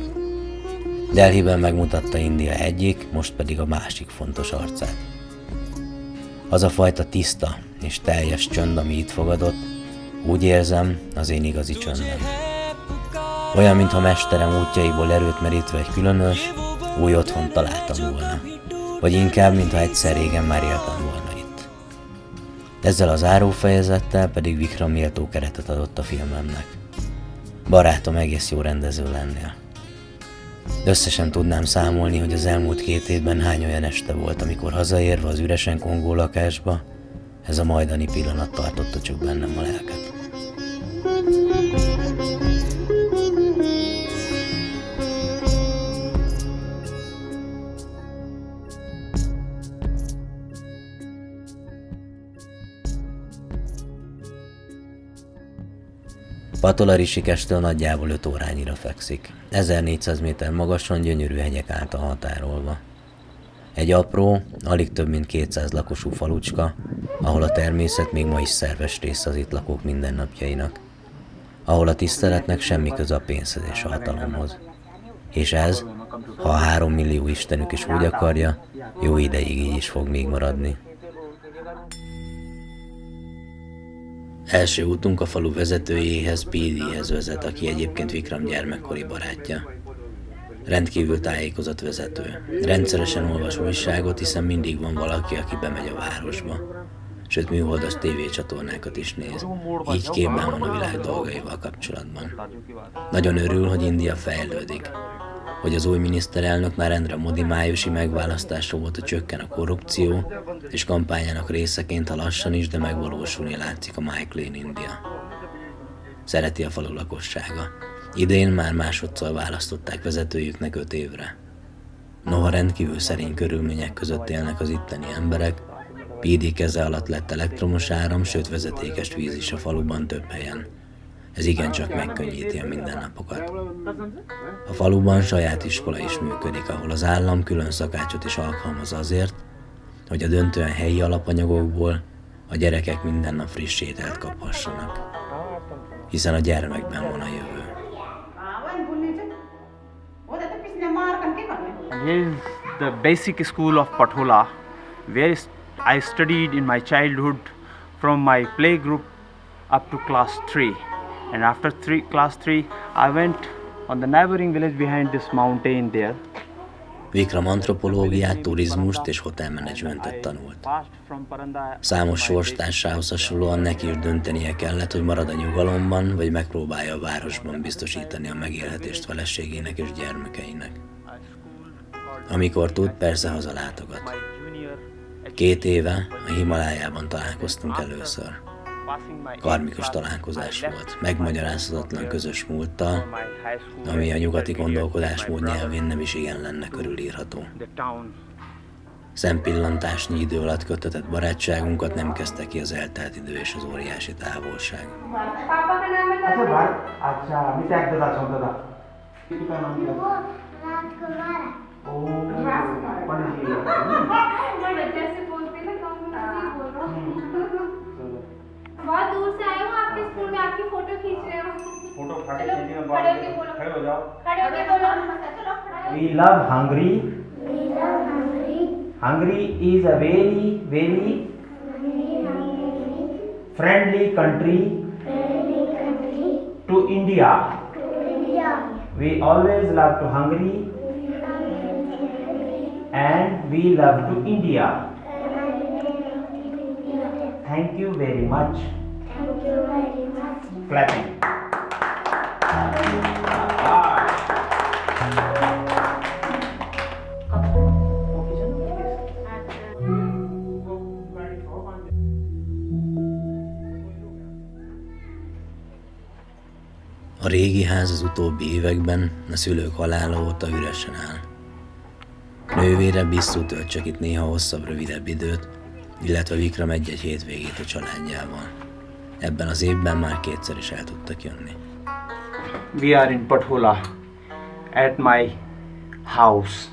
Delhiben megmutatta India egyik, most pedig a másik fontos arcát. Az a fajta tiszta és teljes csönd, ami itt fogadott, úgy érzem, az én igazi csöndem. Olyan, mintha mesterem útjaiból erőt merítve egy különös, új otthont találtam volna. Vagy inkább, mintha egyszer régen már éltem volna itt. Ezzel az zárófejezettel pedig Vikram méltó keretet adott a filmemnek. Barátom egész jó rendező lennél. Összesen tudnám számolni, hogy az elmúlt 2 évben hány olyan este volt, amikor hazaérve az üresen kongó lakásba, ez a majdani pillanat tartotta csak bennem a lelket. Patola Rishikestől nagyjából 5 órányira fekszik. 1400 méter magasan gyönyörű hegyek által határolva. Egy apró, alig több mint 200 lakosú falucska, ahol a természet még ma is szerves része az itt lakók mindennapjainak. Ahol a tiszteletnek semmi köze a pénzhez és a hatalomhoz. És ez, ha a 3 millió istenük is úgy akarja, jó ideig így is fog még maradni. Első útunk a falu vezetőjéhez, PD-hez vezet, aki egyébként Vikram gyermekkori barátja. Rendkívül tájékozott vezető. Rendszeresen olvas újságot, hiszen mindig van valaki, aki bemegy a városba. Sőt, műholdas tévécsatornákat is néz. Így képben van a világ dolgaival kapcsolatban. Nagyon örül, hogy India fejlődik. Hogy az új miniszterelnök Narendra Modi májusi megválasztása óta csökken a korrupció, és kampányának részeként, ha lassan is, de megvalósulni látszik a My Clean India. Szereti a falu lakossága. Idén már másodszor választották vezetőjüknek 5 évre. Noha rendkívül szerény körülmények között élnek az itteni emberek, PD keze alatt lett elektromos áram, sőt vezetékes víz is a faluban több helyen. Ez igencsak megkönnyíti a mindennapokat. A faluban saját iskola is működik, ahol az állam külön szakácsot is alkalmaz azért, hogy a döntően helyi alapanyagokból a gyerekek minden nap friss ételt kaphassanak. Hiszen a gyermekben van a jövő. Here is the basic school of Pathola, where I studied in my childhood from my playgroup up to class 3. And after class 3, I went on the neighboring village behind this mountain there. Vikram antropológiát, turizmust és hotelmenedzsmentet tanult. Számos sorstársához hasonlóan neki is döntenie kellett, hogy marad a nyugalomban, vagy megpróbálja a városban biztosítani a megélhetést feleségének és gyermekeinek. Amikor tud, persze hazalátogat. 2 éve a Himalájában találkoztunk először. Karmikus találkozás volt, megmagyarázhatatlan közös múlttal, ami a nyugati gondolkodásmód nyelvén nem is igen lenne körülírható. Szempillantásnyi idő alatt köttetett barátságunkat nem kezdte ki az eltelt idő és az óriási távolság. बहुत दूर से आए हो आपके स्कूल में आपकी फोटो खींच रहे हो फोटो खड़े होके बोलो खड़े हो जाओ खड़े होके बोलो चलो We love Hungary. Hungary is a very friendly country to India. We always love to Hungary and we love to India. Thank you very much. Clapping. A régi ház az utóbbi években a szülők halála óta üresen áll. Nővére Bisszú tölt csak itt néha hosszabb, rövidebb időt, illetve Vikram egy-egy hétvégét a családjával. Ebben az évben már 2-szer is el tudtak jönni. We are in Pathola at my house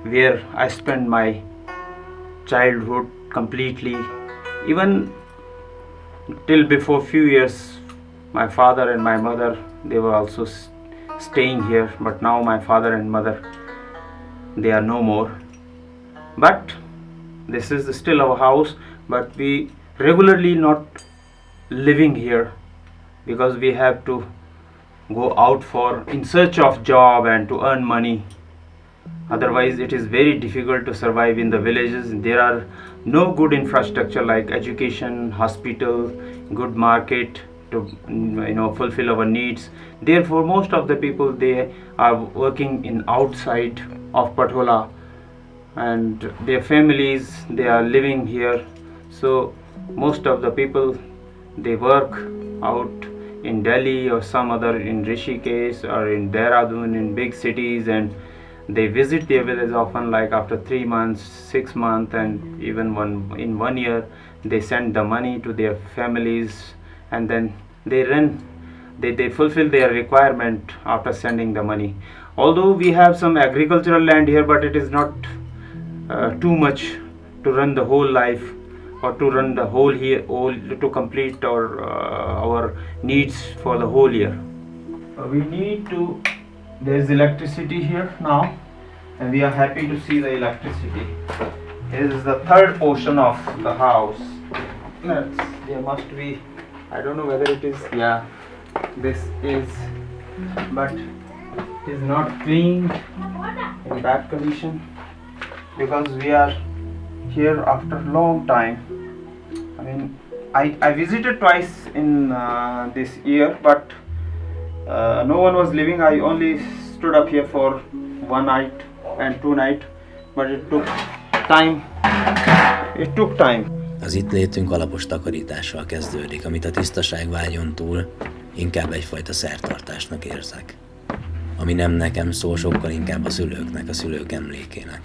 where I spent my childhood completely. Even till before few years my father and my mother, they were also staying here, but now my father and mother, they are no more. But this is still our house, but we regularly not living here because we have to go out for in search of job and to earn money. Otherwise it is very difficult to survive in the villages. There are no good infrastructure like education, hospital, good market to fulfill our needs. Therefore most of the people, they are working in outside of Pathola and their families, they are living here. So most of the people, they work out in Delhi or some other in Rishikesh or in Dehradun, in big cities, and they visit their village often, like after 3 months, 6 months, and even in 1 year they send the money to their families, and then they run they fulfill their requirement after sending the money. Although we have some agricultural land here, but it is not too much to run the whole life or to run the whole year, to complete our needs for the whole year. We need to, there is electricity here now, and we are happy to see the electricity. This is the third portion of the house. There must be, I don't know whether it is, yeah, this is, but it is not clean, in bad condition, because we are here after a long time. I mean, I visited twice in this year, but no one was living. I only stood up here for 1 night and 2 nights, but it took time. It took time. Az itt létünk alapos takarítással kezdődik, amit a tisztaságvágyon túl inkább egyfajta szertartásnak érzek. Ami nem nekem szól, sokkal inkább a szülőknek, a szülők emlékének.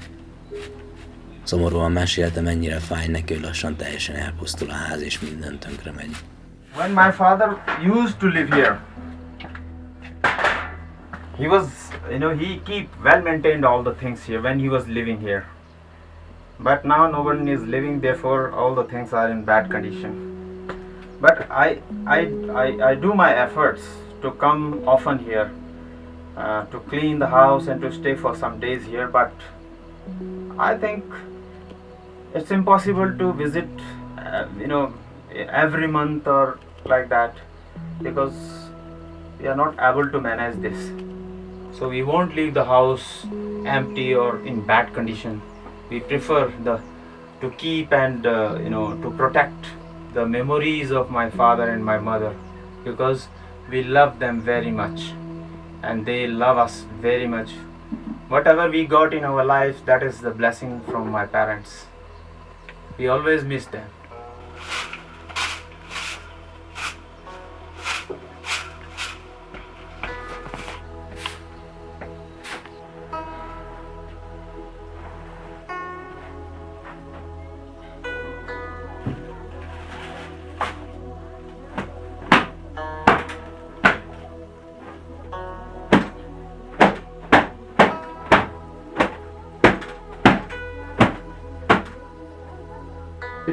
Szomorúan meséltem, mennyire fáj neki, hogy lassan teljesen elpusztul a ház és minden tönkre megy. When my father used to live here, he was, he keep well maintained all the things here when he was living here. But now no one is living, therefore all the things are in bad condition. But I do my efforts to come often here, to clean the house and to stay for some days here. But I think it's impossible to visit, every month or like that, because we are not able to manage this. So we won't leave the house empty or in bad condition. We prefer to keep and to protect the memories of my father and my mother, because we love them very much and they love us very much. Whatever we got in our lives, that is the blessing from my parents. We always miss them.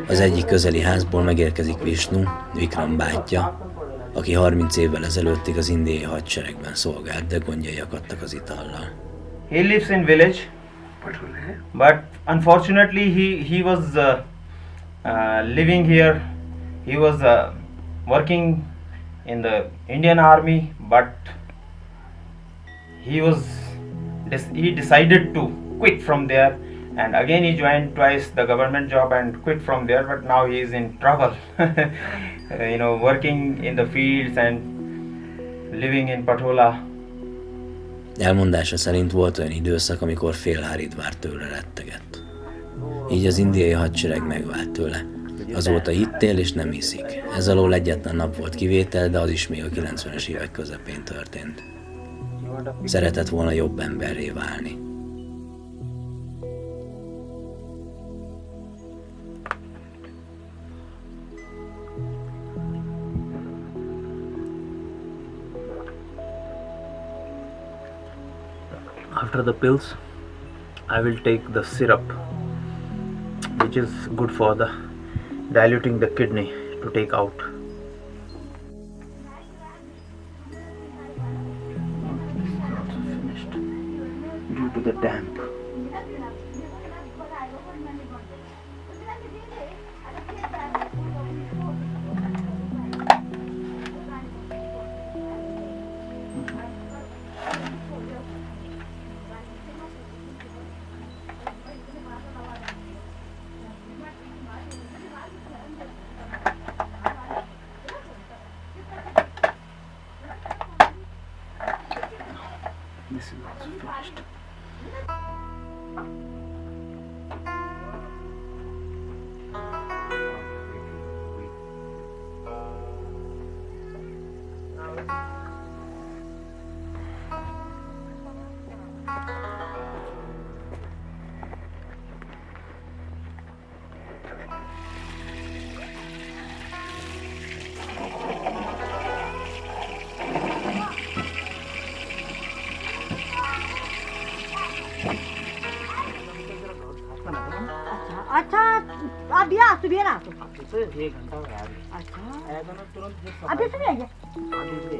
Az egyik közeli házból megérkezik Vishnu, Vikram bátyja, aki 30 évvel ezelőttig az indiai hadseregben szolgált, de gondjai akadtak az itallal. He lives in village, but unfortunately he was living here. He was working in the Indian Army, but he decided to quit from there, and again he joined twice the government job and quit from there, but now he is in trouble. Working in the fields and living in Patola. Elmondása szerint volt olyan időszak, amikor fél Haridwár tőle rettegett. Így az indiai hadsereg megvált tőle. Azóta itt él és nem iszik. Ez alól egyetlen nap volt kivétel, de az is még a 90-es évek közepén történt. Szeretett volna jobb emberré válni. After the pills, I will take the syrup, which is good for the diluting the kidney to take out. Finished due to the damp. This is also finished. से 1 घंटा हो रहा है। अच्छा आएगा ना तुरंत फिर अभी से आइए अभी से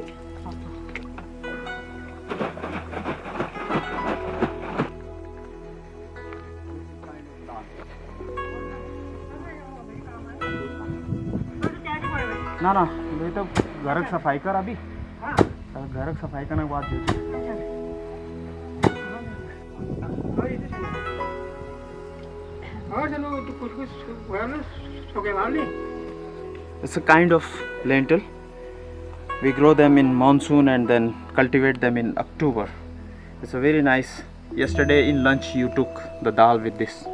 ना ना ये तो घर की सफाई कर अभी घर की सफाई करने के बाद It's a kind of lentil. We grow them in monsoon and then cultivate them in October. It's a very nice. Yesterday in lunch you took the dal with this.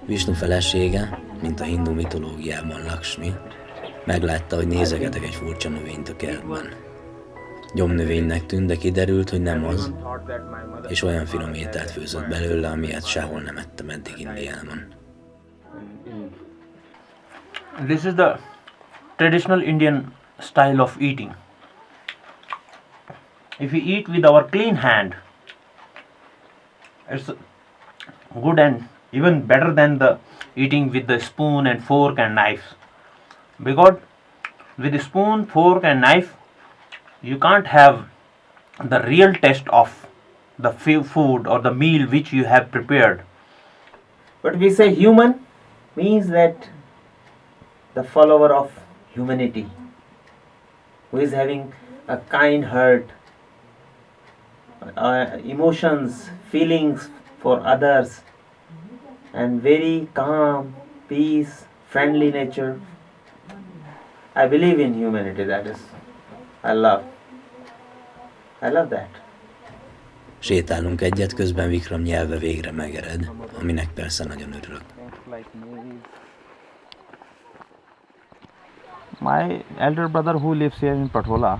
Visnu felesége, mint a hindu mitológiában Lakshmi, meglátta, hogy nézegetek egy furcsa növényt a kertben. Gyomnövénynek tűnt, de kiderült, hogy nem az, és olyan finom ételt főzött belőle, amilyet sehol nem ettem eddig Indiában. This is the traditional Indian style of eating. If we eat with our clean hand, it's good and even better than the eating with the spoon and fork and knife. Because with the spoon, fork and knife, you can't have the real taste of the food or the meal which you have prepared. But we say human means that the follower of humanity, who is having a kind heart, emotions, feelings for others, and very calm, peace, friendly nature. I believe in humanity, that is, I love that. Sétálunk egyet, közben Vikram nyelve végre megered, aminek persze nagyon örülök. My elder brother who lives here in Pathola,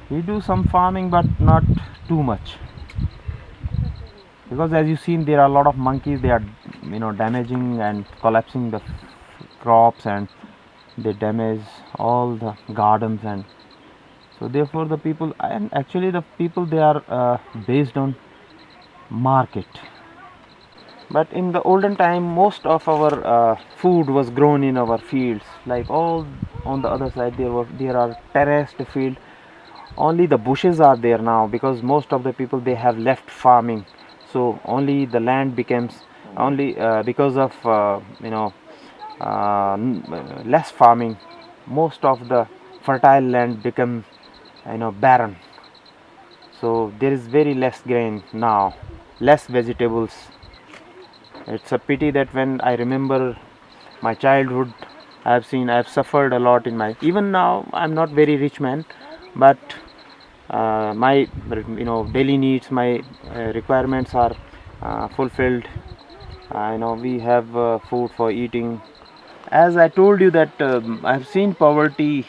he do some farming but not too much. Because as you seen, there are a lot of monkeys. They are, damaging and collapsing the crops, and they damage all the gardens, and so therefore the people, and actually the people, they are based on market. But in the olden time, most of our food was grown in our fields. Like all on the other side, there are terraced field. Only the bushes are there now because most of the people, they have left farming. So only the land becomes only because of less farming. Most of the fertile land become barren. So there is very less grain now, less vegetables. It's a pity that when I remember my childhood, I have suffered a lot in my. Even now, I'm not very rich man, but my daily needs, my requirements are fulfilled. We have food for eating. As I told you that I have seen poverty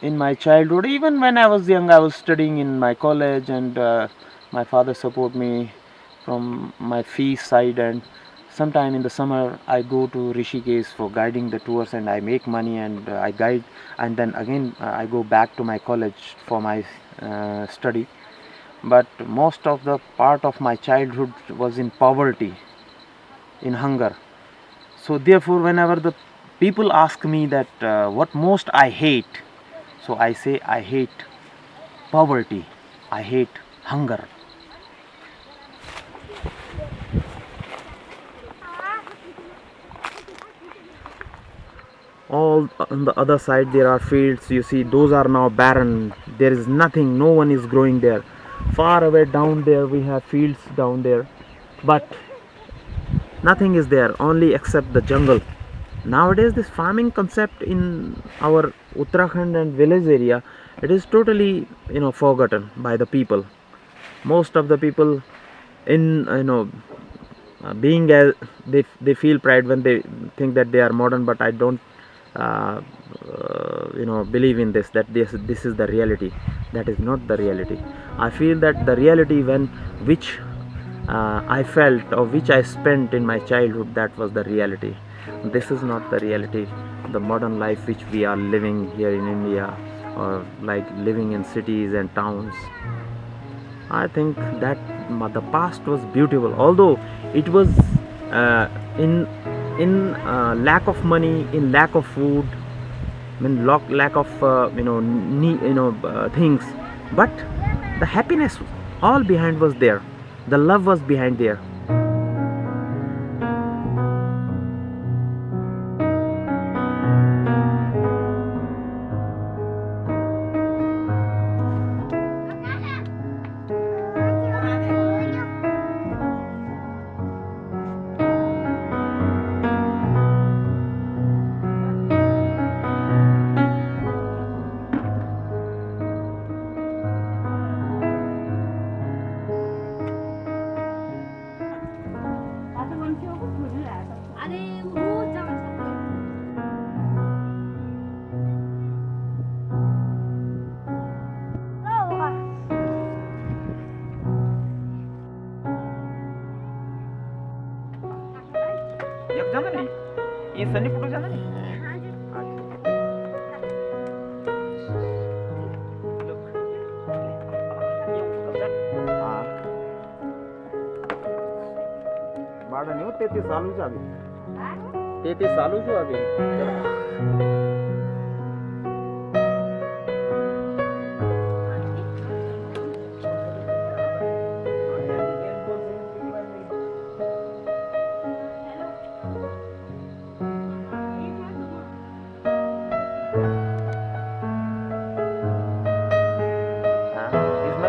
in my childhood. Even when I was young, I was studying in my college, and my father support me from my fees side, and sometime in the summer I go to Rishikesh for guiding the tours, and I make money and I guide, and then again I go back to my college for my study. But most of the part of my childhood was in poverty, in hunger. So therefore, whenever the people ask me that what most I hate, so I say I hate poverty, I hate hunger. All on the other side there are fields, you see those are now barren. There is nothing, no one is growing there. Far away down there we have fields down there, but nothing is there only except the jungle. Nowadays this farming concept in our Uttarakhand and village area, it is totally forgotten by the people. Most of the people in being as they feel pride when they think that they are modern, but I don't believe in this, that this is the reality. That is not the reality. I feel that the reality which I felt or which I spent in my childhood, that was the reality. This is not the reality, the modern life which we are living here in India, or like living in cities and towns. I think that the past was beautiful, although it was in lack of money, in lack of food, in lack of things, but the happiness all behind was there, the love was behind there.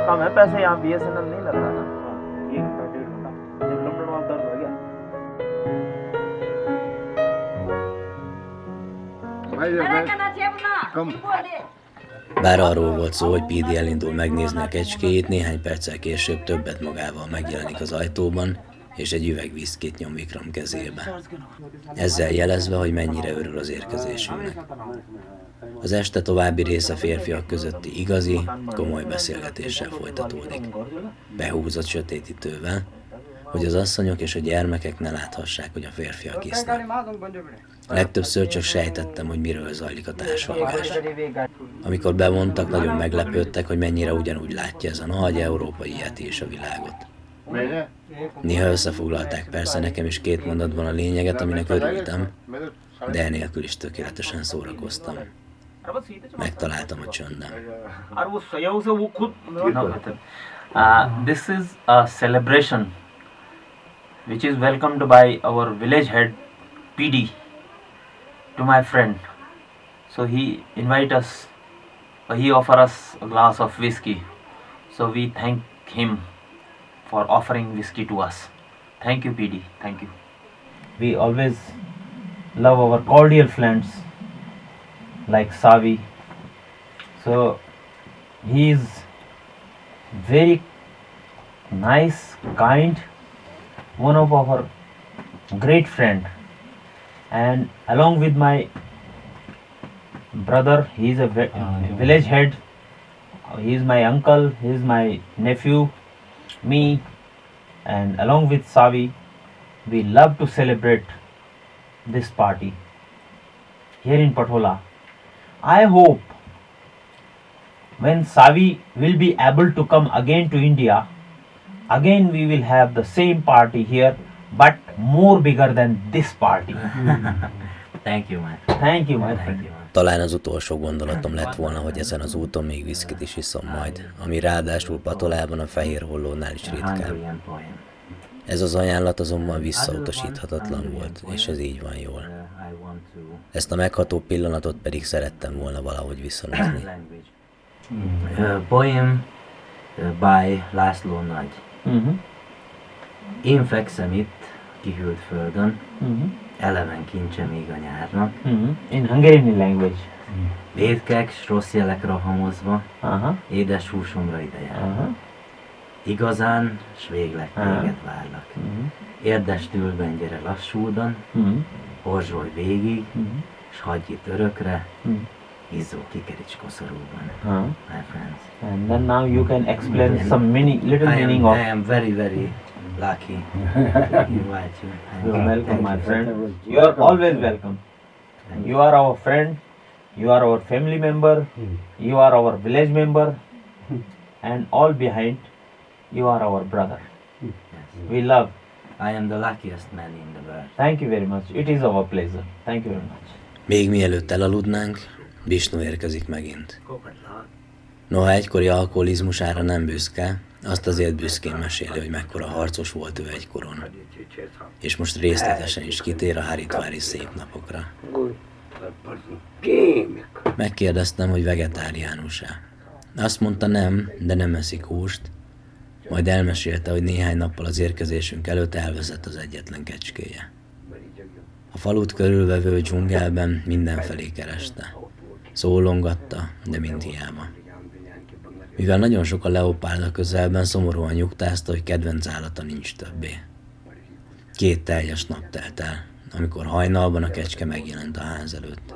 कम है पैसे यहाँ BSNL नहीं लग रहा ना, ये डेढ़ घंटा जब लंबड़ वाला दर्द हो गया। Bár arról volt szó, hogy PD elindul megnézni a kecskét, néhány perccel később többet magával megjelenik az ajtóban, és egy üveg viszkit nyom Vikram kezébe. Ezzel jelezve, hogy mennyire örül az érkezésünknek. Az este további része férfiak közötti igazi, komoly beszélgetéssel folytatódik. Behúzott sötétítővel, hogy az asszonyok és a gyermekek ne láthassák, hogy a férfiak isznak. Legtöbbször csak sejtettem, hogy miről zajlik a társalgás. Amikor bevontak, nagyon meglepődtek, hogy mennyire ugyanúgy látja ez a nagy európai yeti is a világot. Néha összefoglalták persze nekem is 2 mondatban a lényeget, aminek örültem, de enélkül is tökéletesen szórakoztam. Megtaláltam a csöndem. This is a celebration which is welcomed by our village head PD to my friend. So he invite us, he offer us a glass of whiskey. So we thank him for offering whiskey to us. Thank you PD, thank you. We always love our cordial friends like Savi. So he is very nice, kind, one of our great friend, and along with my brother, he is a village head, he is my uncle, he is my nephew, me, and along with Savi, we love to celebrate this party here in Patola. I hope when Savi will be able to come again to India, again we will have the same party here, but more bigger than this party. Thank you, man. Thank you, my friend. Talán az utolsó gondolatom lett volna, hogy ezen az úton még viszkit is iszom majd, ami ráadásul Patolában a Fehér Hollónál is ritkább. Ez az ajánlat azonban visszautasíthatatlan volt, és ez így van jól. Ezt a megható pillanatot pedig szerettem volna valahogy viszonozni. Poem by László Nagy. Én fekszem itt, kihűlt földön, eleven kincse még a nyárnak. In Hungarian language. Vétkek s rossz jelek rohamozva, édes húsomra ide járnak. Igazán, s végleg téged várlak. Érdes tülben gyere lassúdan, horzsolj végig, s hagyj itt örökre, izzó kikerics koszorúban. My friends. And then now you can explain some little meaning of. I am very, very lucky to invite you. You are welcome, my friend. You are always welcome. You are our friend. You are our family member. You are our village member. And all behind, you are our brother. We love. I am the luckiest man in the world. Thank you very much. It is our pleasure. Thank you very much. Még mielőtt elaludnánk, Visnu érkezik megint. Noha egykori alkoholizmusára nem büszke, azt azért büszkén meséli, hogy mekkora harcos volt ő egykoron. És most részletesen is kitér a Haridvári szép napokra. Megkérdeztem, hogy vegetáriánus-e. Azt mondta nem, de nem eszik húst, majd elmesélte, hogy néhány nappal az érkezésünk előtt elveszett az egyetlen kecskéje. A falut körülvevő dzsungelben mindenfelé kereste. Szólongatta, de mind hiába. Mivel nagyon sok a leopárd a közelben, szomorúan nyugtázta, hogy kedvenc állata nincs többé. 2 teljes nap telt el, amikor hajnalban a kecske megjelent a ház előtt.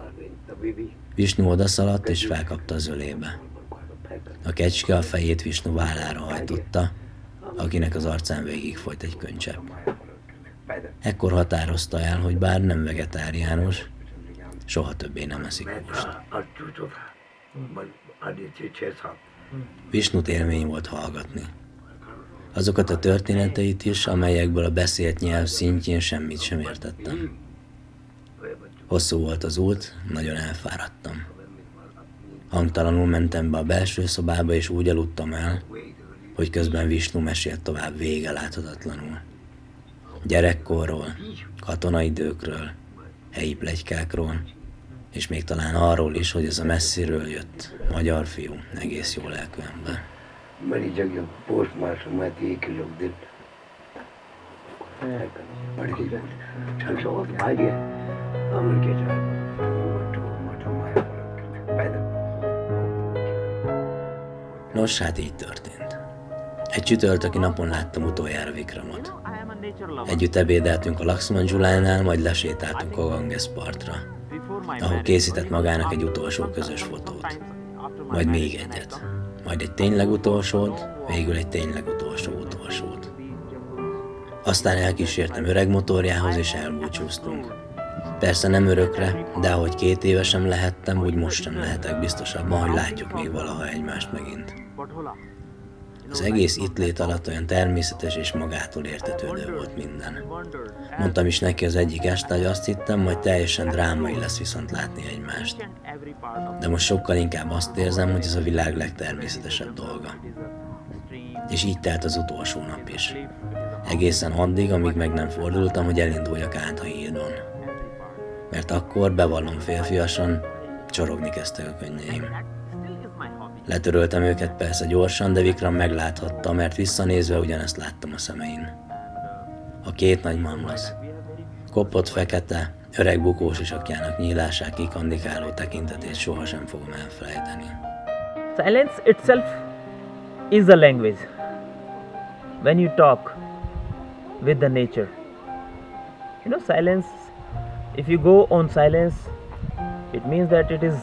Visnu odaszaladt és felkapta az ölébe. A kecske a fejét Visnu vállára hajtotta, akinek az arcán végigfolyt egy könycsepp. Ekkor határozta el, hogy bár nem vegetáriánus, soha többé nem eszik húst. Visnut élmény volt hallgatni. Azokat a történeteit is, amelyekből a beszélt nyelv szintjén semmit sem értettem. Hosszú volt az út, nagyon elfáradtam. Hangtalanul mentem be a belső szobába, és úgy aludtam el, hogy közben Visnu mesélt tovább vége láthatatlanul. Gyerekkorról, katonaidőkről, helyi pletykákról, és még talán arról is, hogy ez a messziről jött magyar fiú egész jó lelkű ember. Nos, hát így történt. Egy csütörtöki napon láttam utoljára Vikramot. Együtt ebédeltünk a Laxman Dzsulánál, majd lesétáltunk a Ganges partra, ahol készített magának egy utolsó közös fotót. Majd még egyet. Majd egy tényleg utolsót, végül egy tényleg utolsót. Aztán elkísértem öreg motorjához, és elbúcsúztunk. Persze nem örökre, de ahogy 2 évesen lehettem, úgy most sem lehetek biztosabban, hogy látjuk még valaha egymást megint. Az egész itt lét alatt olyan természetes és magától értetődő volt minden. Mondtam is neki az egyik este, hogy azt hittem, majd teljesen drámai lesz viszont látni egymást. De most sokkal inkább azt érzem, hogy ez a világ legtermészetesebb dolga. És így telt az utolsó nap is. Egészen addig, amíg meg nem fordultam, hogy elinduljak át a hídon. Mert akkor, bevallom férfiasan, csorogni kezdtek a könnyeim. Letöröltem őket persze gyorsan, de Vikram megláthatta, mert visszanézve ugyanezt láttam a szemein. A 2 nagy mamlasz. Kopott fekete, öreg bukós isakjának nyílását kikandikáló tekintetét sohasem fogom elfelejteni. Silence itself is a language. When you talk with the nature, silence, if you go on silence, it means that it is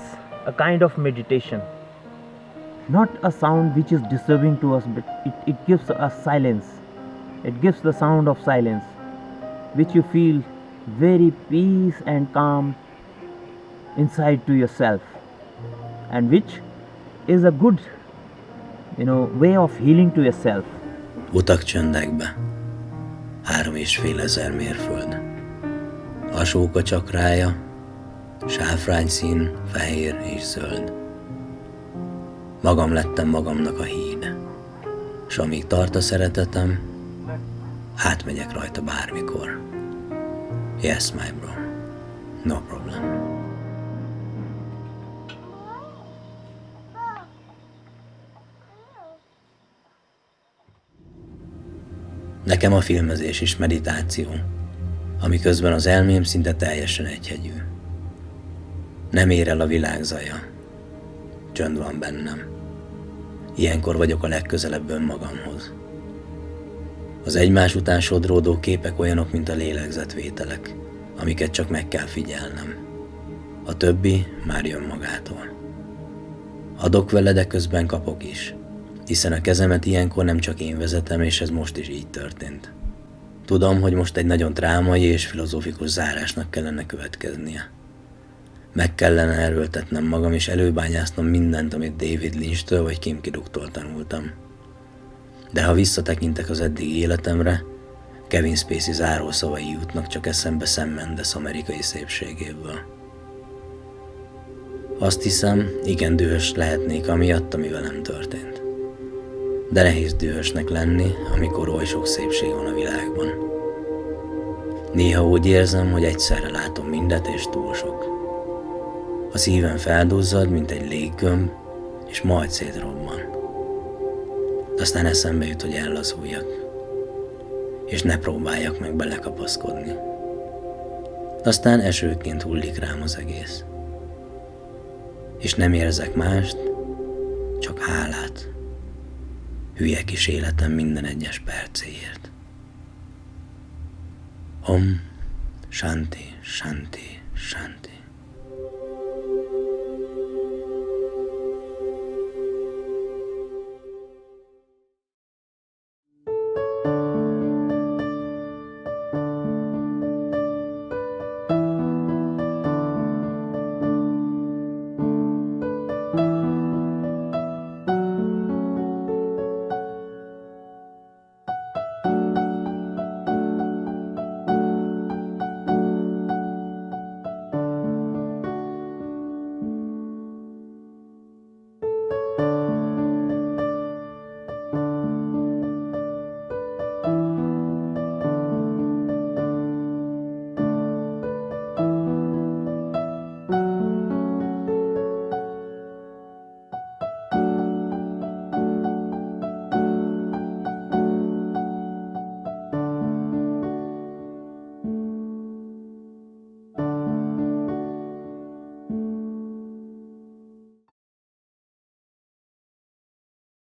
a kind of meditation. Not a sound which is disturbing to us, but it gives us silence. It gives the sound of silence, which you feel very peace and calm inside to yourself, and which is a good, way of healing to yourself. Utak csöndekbe. 3500 mérföld. Asóka csakrája, sáfrányszín, fehér és zöld. Magam lettem magamnak a híd, s amíg tart a szeretetem, átmegyek rajta bármikor. Yes, my bro. No problem. Nekem a filmezés is meditáció, amiközben az elmém szinte teljesen egyhegyű. Nem ér el a világ zaja. Csönd van bennem. Ilyenkor vagyok a legközelebb önmagamhoz. Az egymás után sodródó képek olyanok, mint a lélegzetvételek, amiket csak meg kell figyelnem. A többi már jön magától. Adok vele, de közben kapok is, hiszen a kezemet ilyenkor nem csak én vezetem, és ez most is így történt. Tudom, hogy most egy nagyon drámai és filozófikus zárásnak kellene következnie. Meg kellene erőltetnem magam, és előbányáznom mindent, amit David Lynch-től vagy Kim Ki-duktól tanultam. De ha visszatekintek az eddigi életemre, Kevin Spacey zárószavai jutnak csak eszembe Sam Mendes amerikai szépségéből. Azt hiszem, igen dühös lehetnék amiatt, ami velem történt. De nehéz dühösnek lenni, amikor oly sok szépség van a világban. Néha úgy érzem, hogy egyszerre látom mindet, és túl sok. A szívem felduzzad, mint egy léggömb, és majd szétrobban. De aztán eszembe jut, hogy ellazuljak, és ne próbáljak meg belekapaszkodni. Aztán esőként hullik rám az egész. És nem érzek mást, csak hálát. Hülye kis életem minden egyes percéért. Om, Shanti, Shanti, Shanti.